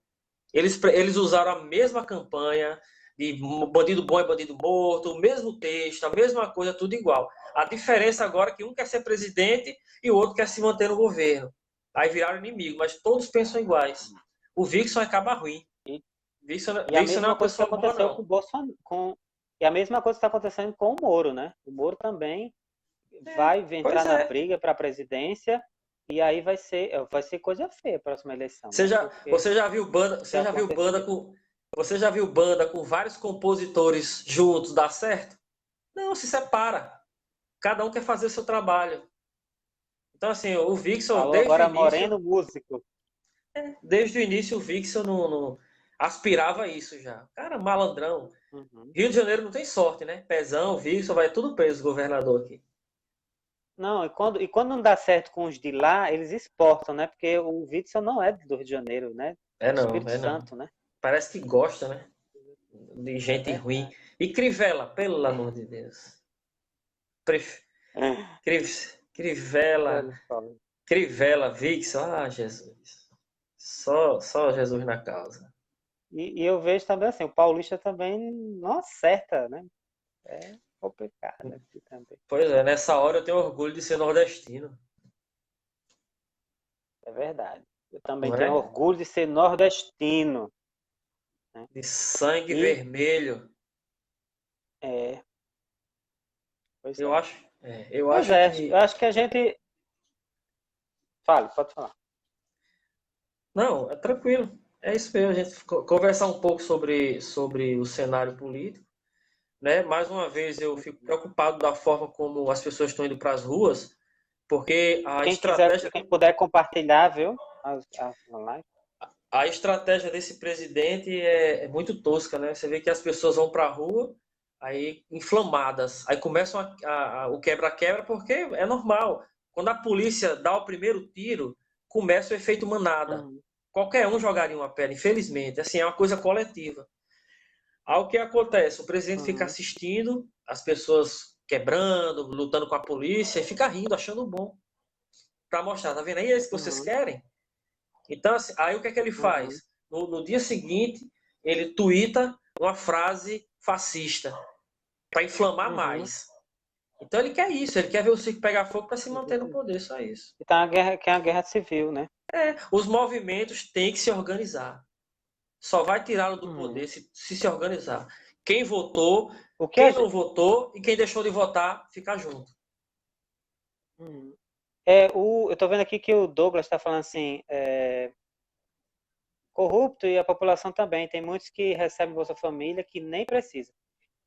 [SPEAKER 1] Eles usaram a mesma campanha de bandido bom é bandido morto, o mesmo texto, a mesma coisa, tudo igual. A diferença agora é que um quer ser presidente e o outro quer se manter no governo. Aí viraram inimigo, mas todos pensam iguais. O Wixel acaba ruim.
[SPEAKER 2] E a mesma coisa que aconteceu com o Bolsonaro. E a mesma coisa que está acontecendo com o Moro, né? O Moro também vai entrar na briga para a presidência e aí vai ser coisa feia a próxima eleição.
[SPEAKER 1] Você já viu banda com vários compositores juntos dar certo? Não, se separa. Cada um quer fazer o seu trabalho. Então, assim, o Wixel...
[SPEAKER 2] Agora Moreno, músico.
[SPEAKER 1] Desde o início, o Wixel não aspirava isso já. Cara, malandrão. Rio de Janeiro não tem sorte, né? Pezão, Wixel, vai tudo preso, governador aqui.
[SPEAKER 2] Não, e quando não dá certo com os de lá, eles exportam, né? Porque o Wixel não é do Rio de Janeiro, né?
[SPEAKER 1] Espírito
[SPEAKER 2] Santo, né?
[SPEAKER 1] Parece que gosta, né? De gente ruim. E Crivella, pelo amor de Deus. Crivella, Wixel, Jesus. Só Jesus na causa.
[SPEAKER 2] E eu vejo também assim, o paulista também não acerta, né? É complicado aqui também.
[SPEAKER 1] Pois é, nessa hora eu tenho orgulho de ser nordestino.
[SPEAKER 2] É verdade. Eu também tenho orgulho de ser nordestino. Né?
[SPEAKER 1] De sangue vermelho.
[SPEAKER 2] É.
[SPEAKER 1] Eu acho Eu
[SPEAKER 2] Pois
[SPEAKER 1] acho
[SPEAKER 2] é,
[SPEAKER 1] que...
[SPEAKER 2] eu acho que a gente... Fale, pode falar.
[SPEAKER 1] Não, é tranquilo. É isso mesmo, a gente conversar um pouco sobre o cenário político, né? Mais uma vez eu fico preocupado da forma como as pessoas estão indo para as ruas, porque
[SPEAKER 2] Quem quiser, quem puder compartilhar, viu? As live.
[SPEAKER 1] a estratégia desse presidente é muito tosca, né? Você vê que as pessoas vão para a rua, aí inflamadas, aí começam o quebra-quebra, porque é normal. Quando a polícia dá o primeiro tiro, começa o efeito manada.
[SPEAKER 2] Uhum,
[SPEAKER 1] Qualquer um jogaria uma pedra, infelizmente. Assim, é uma coisa coletiva. Aí o que acontece? O presidente fica
[SPEAKER 2] uhum,
[SPEAKER 1] assistindo, as pessoas quebrando, lutando com a polícia, e fica rindo, achando bom. Para mostrar, tá vendo aí? É isso que vocês
[SPEAKER 2] uhum,
[SPEAKER 1] querem? Então, assim, aí o que é que ele
[SPEAKER 2] uhum,
[SPEAKER 1] faz? No dia seguinte, ele tuita uma frase fascista para inflamar
[SPEAKER 2] uhum.
[SPEAKER 1] mais. Então ele quer isso, ele quer ver o circo pegar fogo para se manter no
[SPEAKER 2] Exatamente.
[SPEAKER 1] poder, só isso.
[SPEAKER 2] Então, a guerra, que é uma guerra civil, né?
[SPEAKER 1] Os movimentos têm que se organizar. Só vai tirá-lo do poder
[SPEAKER 2] Uhum.
[SPEAKER 1] se organizar. Quem votou,
[SPEAKER 2] O que a
[SPEAKER 1] quem não
[SPEAKER 2] gente...
[SPEAKER 1] votou e quem deixou de votar, ficar junto.
[SPEAKER 2] Uhum. Eu estou vendo aqui que o Douglas está falando assim, corrupto e a população também. Tem muitos que recebem Bolsa Família que nem precisa.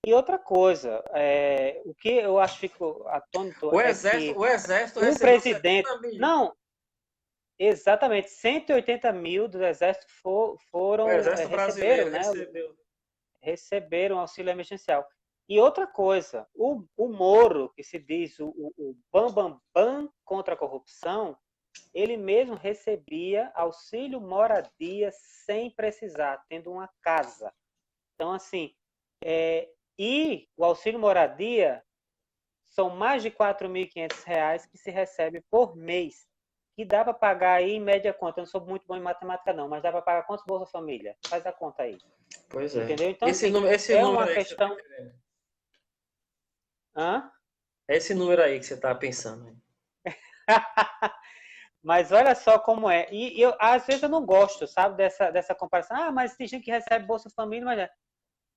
[SPEAKER 2] E outra coisa, o que eu acho que fico atônito
[SPEAKER 1] O
[SPEAKER 2] é
[SPEAKER 1] exército,
[SPEAKER 2] que
[SPEAKER 1] o exército
[SPEAKER 2] o
[SPEAKER 1] recebeu
[SPEAKER 2] presidente...
[SPEAKER 1] 70 milhões.
[SPEAKER 2] Não, exatamente, 180 mil do Exército
[SPEAKER 1] O
[SPEAKER 2] foram,
[SPEAKER 1] exército
[SPEAKER 2] receberam,
[SPEAKER 1] brasileiro
[SPEAKER 2] né?
[SPEAKER 1] recebeu.
[SPEAKER 2] Receberam auxílio emergencial. E outra coisa, o Moro, que se diz o bam, bam, bam contra a corrupção, ele mesmo recebia auxílio moradia sem precisar, tendo uma casa. Então, assim, e o auxílio moradia são mais de R$ 4.500 que se recebe por mês, que dá para pagar aí, em média, conta. Eu não sou muito bom em matemática, não, mas dá para pagar quantos Bolsa Família? Faz a conta aí.
[SPEAKER 1] Pois é.
[SPEAKER 2] Entendeu? Então,
[SPEAKER 1] Esse
[SPEAKER 2] assim,
[SPEAKER 1] número, esse
[SPEAKER 2] é
[SPEAKER 1] número
[SPEAKER 2] uma
[SPEAKER 1] aí que você está
[SPEAKER 2] questão.
[SPEAKER 1] querendo.
[SPEAKER 2] Hã?
[SPEAKER 1] É esse número aí que você está pensando.
[SPEAKER 2] Mas olha só como é. E eu, às vezes, eu não gosto, sabe, dessa comparação. Ah, mas tem gente que recebe Bolsa Família, mas é.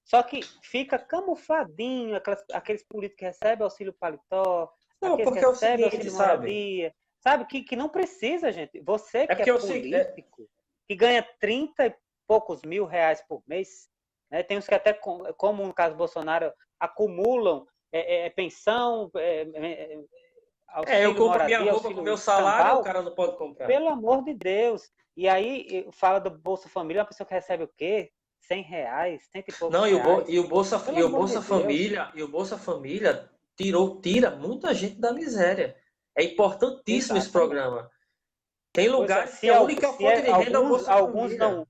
[SPEAKER 2] Só que fica camufladinho aqueles políticos que recebem auxílio paletó,
[SPEAKER 1] Não,
[SPEAKER 2] aqueles que
[SPEAKER 1] porque é o
[SPEAKER 2] recebem
[SPEAKER 1] seguinte,
[SPEAKER 2] auxílio
[SPEAKER 1] sabe?
[SPEAKER 2] moradia, sabe? Que não precisa, gente. Você
[SPEAKER 1] É
[SPEAKER 2] que é
[SPEAKER 1] porque é o seguinte.
[SPEAKER 2] político, que ganha 30 e poucos mil reais por mês, né? Tem uns que até, como no caso do Bolsonaro, acumulam pensão,
[SPEAKER 1] Eu
[SPEAKER 2] auxílio
[SPEAKER 1] compro minha
[SPEAKER 2] moradia,
[SPEAKER 1] roupa com
[SPEAKER 2] auxílio
[SPEAKER 1] meu salário, o
[SPEAKER 2] escambau,
[SPEAKER 1] cara não pode comprar.
[SPEAKER 2] pelo amor de Deus. E aí fala do Bolsa Família, uma pessoa que recebe o quê? R$ 100, cento e poucos
[SPEAKER 1] Não,
[SPEAKER 2] reais.
[SPEAKER 1] E o Bolsa,
[SPEAKER 2] Pelo amor de Deus.
[SPEAKER 1] E o Bolsa Família tira muita gente da miséria. É importantíssimo esse
[SPEAKER 2] Exatamente.
[SPEAKER 1] programa. Tem
[SPEAKER 2] Pois é,
[SPEAKER 1] lugares que a única fonte de renda é o Bolsa Família.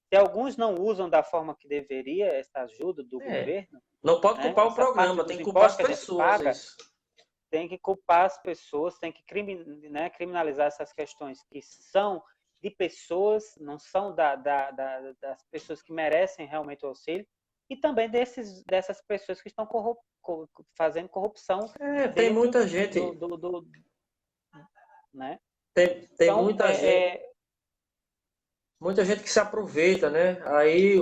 [SPEAKER 2] se alguns não usam da forma que deveria essa ajuda do
[SPEAKER 1] É.
[SPEAKER 2] governo,
[SPEAKER 1] Não pode
[SPEAKER 2] né,
[SPEAKER 1] culpar o
[SPEAKER 2] essa parte
[SPEAKER 1] programa,
[SPEAKER 2] dos
[SPEAKER 1] tem que culpar
[SPEAKER 2] impostos
[SPEAKER 1] as
[SPEAKER 2] que a gente
[SPEAKER 1] pessoas,
[SPEAKER 2] paga,
[SPEAKER 1] isso.
[SPEAKER 2] tem que culpar as pessoas, tem que criminalizar essas questões que são de pessoas, não são das pessoas que merecem realmente o auxílio, e também dessas pessoas que estão fazendo corrupção
[SPEAKER 1] Tem
[SPEAKER 2] dentro
[SPEAKER 1] muita gente,
[SPEAKER 2] do né?
[SPEAKER 1] tem
[SPEAKER 2] Então,
[SPEAKER 1] muita gente que se aproveita, né? Aí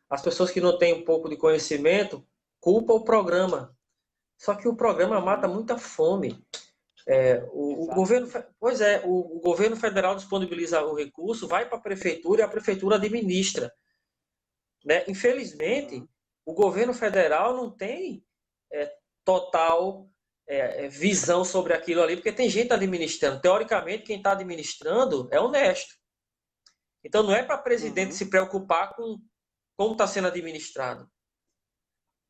[SPEAKER 1] as pessoas que não têm um pouco de conhecimento culpam o programa. Só que o programa mata
[SPEAKER 2] uhum,
[SPEAKER 1] muita fome. O governo,
[SPEAKER 2] exatamente.
[SPEAKER 1] pois é, o governo federal disponibiliza o recurso, vai para a prefeitura e a prefeitura administra, né? Infelizmente,
[SPEAKER 2] Uhum,
[SPEAKER 1] o governo federal não tem total visão sobre aquilo ali, porque tem gente administrando. Teoricamente, quem está administrando é honesto. Então, não é para o presidente
[SPEAKER 2] uhum,
[SPEAKER 1] se preocupar com como está sendo administrado.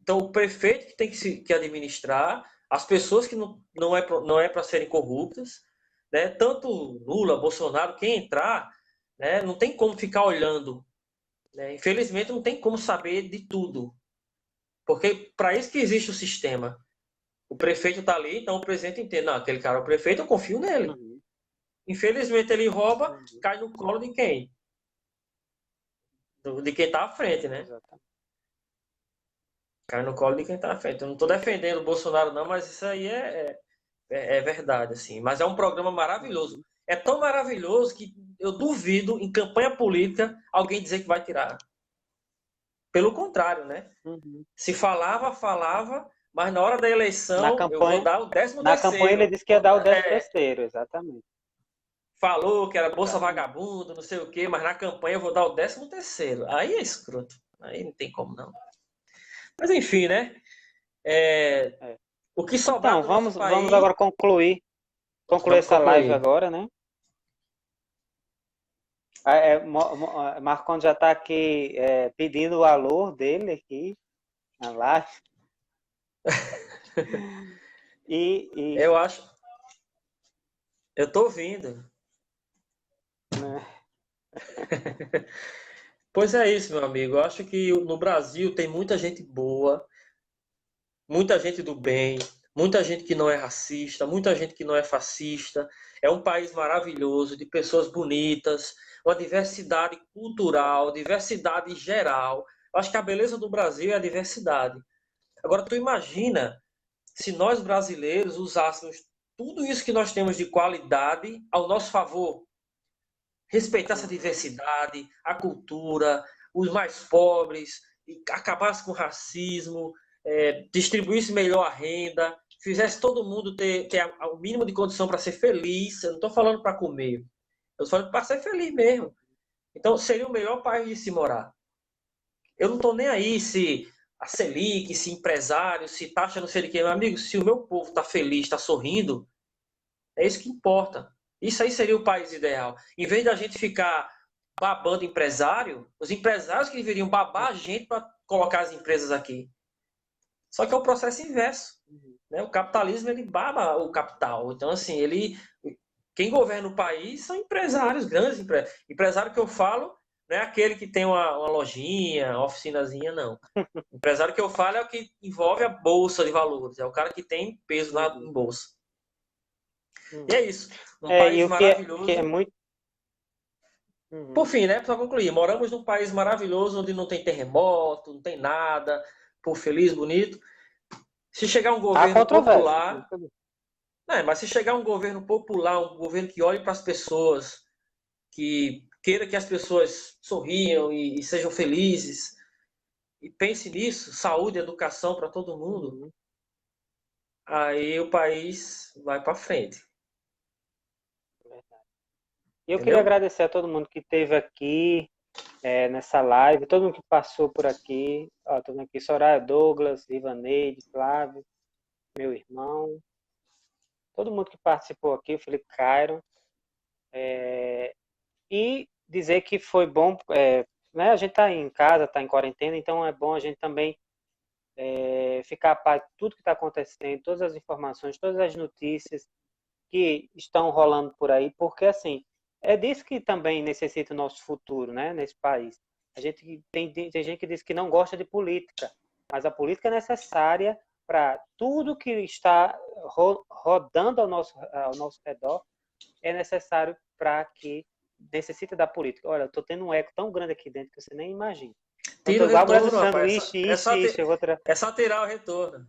[SPEAKER 1] Então, o prefeito que tem que administrar, as pessoas que não é para serem corruptas, né? Tanto Lula, Bolsonaro, quem entrar, né? Não tem como ficar olhando. Né? Infelizmente, não tem como saber de tudo. Porque para isso que existe o sistema. O prefeito está ali, então o presidente entende. Não, aquele cara é o prefeito, eu confio nele.
[SPEAKER 2] uhum,
[SPEAKER 1] Infelizmente, ele rouba,
[SPEAKER 2] uhum,
[SPEAKER 1] cai no colo de quem? De quem está à frente, né?
[SPEAKER 2] exatamente.
[SPEAKER 1] Cai no colo de quem está à frente. Eu não estou defendendo o Bolsonaro, não, mas isso aí é verdade, assim. Mas é um programa maravilhoso.
[SPEAKER 2] Uhum,
[SPEAKER 1] É tão maravilhoso que eu duvido, em campanha política, alguém dizer que vai tirar. Pelo contrário, né?
[SPEAKER 2] uhum,
[SPEAKER 1] Se falava, mas na hora da eleição eu vou dar o
[SPEAKER 2] Na campanha ele
[SPEAKER 1] 13º.
[SPEAKER 2] disse que ia dar o 13º, exatamente.
[SPEAKER 1] Falou que era Bolsa Vagabundo, não sei o quê, mas na campanha eu vou dar o 13º. Aí é escroto. Aí não tem como não. Mas enfim, né? O que sobrar
[SPEAKER 2] Então,
[SPEAKER 1] do nosso país...
[SPEAKER 2] vamos agora concluir essa live agora, né? Marcon já está aqui pedindo o valor dele aqui na live.
[SPEAKER 1] Eu acho... Eu tô ouvindo. Pois é isso, meu amigo. Eu acho que no Brasil tem muita gente boa, muita gente do bem, muita gente que não é racista, muita gente que não é fascista. É um país maravilhoso, de pessoas bonitas, uma diversidade cultural, diversidade geral. Eu acho que a beleza do Brasil é a diversidade. Agora, tu imagina se nós brasileiros usássemos tudo isso que nós temos de qualidade ao nosso favor. Respeitar essa diversidade, a cultura, os mais pobres, acabasse com o racismo, distribuísse melhor a renda, fizesse todo mundo ter o mínimo de condição para ser feliz. Eu não estou falando para comer, eu estou falando para ser feliz mesmo. Então, seria o melhor país de se morar. Eu não estou nem aí se a Selic, se empresário, se taxa não sei de quê. Meu amigo, se o meu povo está feliz, está sorrindo, é isso que importa. Isso aí seria o país ideal. Em vez da gente ficar babando empresário, os empresários que deveriam babar a gente para colocar as empresas aqui. Só que é o processo inverso. Né? O capitalismo, ele baba o capital. Então, assim, quem governa o país são empresários, grandes empresários. Empresário que eu falo não é aquele que tem uma lojinha, uma oficinazinha, não. O empresário que eu falo é o que envolve a bolsa de valores. É o cara que tem peso na bolsa. E é isso. Um país maravilhoso.
[SPEAKER 2] Que é muito...
[SPEAKER 1] Por fim, né? Para concluir, moramos num país maravilhoso onde não tem terremoto, não tem nada, por feliz, bonito. Se chegar um governo popular, mas se chegar um governo popular, um governo que olhe para as pessoas, que queira que as pessoas sorriam e sejam felizes, e pense nisso, saúde, educação para todo mundo, aí o país vai para frente.
[SPEAKER 2] Eu queria agradecer a todo mundo que esteve aqui nessa live, todo mundo que passou por aqui. Todo mundo aqui, Soraya, Douglas, Ivaneide, Flávio, meu irmão, todo mundo que participou aqui, o Felipe Cairo. E dizer que foi bom, né? A gente está em casa, está em quarentena, então é bom a gente também ficar a par de tudo que está acontecendo, todas as informações, todas as notícias que estão rolando por aí, porque assim, é disso que também necessita o nosso futuro, né, nesse país. A gente tem gente que diz que não gosta de política, mas a política é necessária para tudo que está rodando ao nosso redor, é necessário para que necessita da política. Olha, eu estou tendo um eco tão grande aqui dentro que você nem imagina.
[SPEAKER 1] Tira o retorno, rapaz. É só tirar o retorno.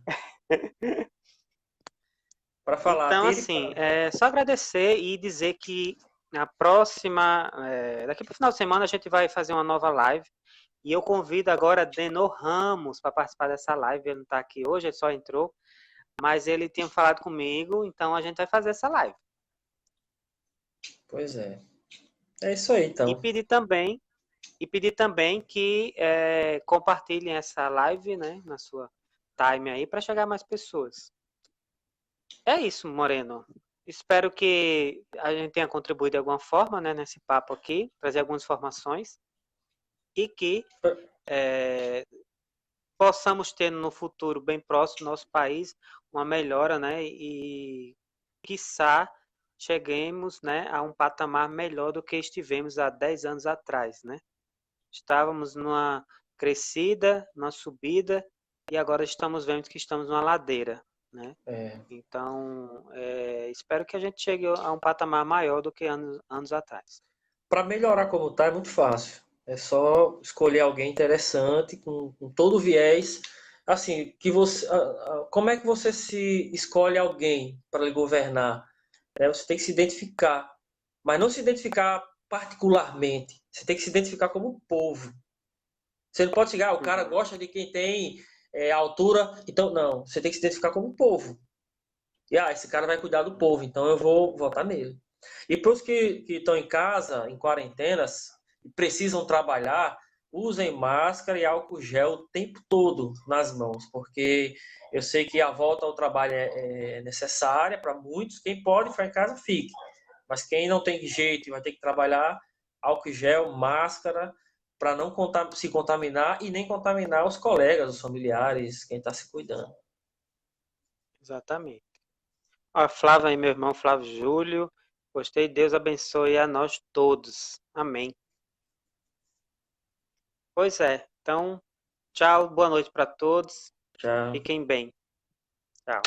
[SPEAKER 1] Para falar.
[SPEAKER 2] Então, assim, só agradecer e dizer que na próxima, daqui para o final de semana, a gente vai fazer uma nova live. E eu convido agora Denor Ramos para participar dessa live. Ele não está aqui hoje, ele só entrou. Mas ele tinha falado comigo, então a gente vai fazer essa live.
[SPEAKER 1] Pois é. É isso aí, então.
[SPEAKER 2] E pedir também que compartilhem essa live, né, na sua time aí, para chegar a mais pessoas. É isso, Moreno. Espero que a gente tenha contribuído de alguma forma, né, nesse papo aqui, trazer algumas informações e que possamos ter no futuro bem próximo do nosso país uma melhora, né, e quiçá cheguemos, né, a um patamar melhor do que estivemos há 10 anos atrás, né? Estávamos numa crescida, numa subida e agora estamos vendo que estamos numa ladeira, né? Então, espero que a gente chegue a um patamar maior do que anos atrás.
[SPEAKER 1] Para melhorar como está é muito fácil. É só escolher alguém interessante, com todo o viés. Assim, como é que você se escolhe alguém para lhe governar? Você tem que se identificar, mas não se identificar particularmente. Você tem que se identificar como povo. Você não pode chegar, o cara gosta de quem tem a altura. Então, não, você tem que se identificar como povo. E, esse cara vai cuidar do povo, então eu vou votar nele. E para os que estão em casa, em quarentenas, e precisam trabalhar, usem máscara e álcool gel o tempo todo nas mãos, porque eu sei que a volta ao trabalho é necessária para muitos. Quem pode ficar em casa, fique. Mas quem não tem jeito e vai ter que trabalhar, álcool gel, máscara, para não se contaminar e nem contaminar os colegas, os familiares, quem está se cuidando.
[SPEAKER 2] Exatamente. Ó, Flávio aí, meu irmão Flávio Júlio. Gostei, Deus abençoe a nós todos. Amém. Pois é. Então, tchau, boa noite para todos.
[SPEAKER 1] Já.
[SPEAKER 2] Fiquem bem. Tchau.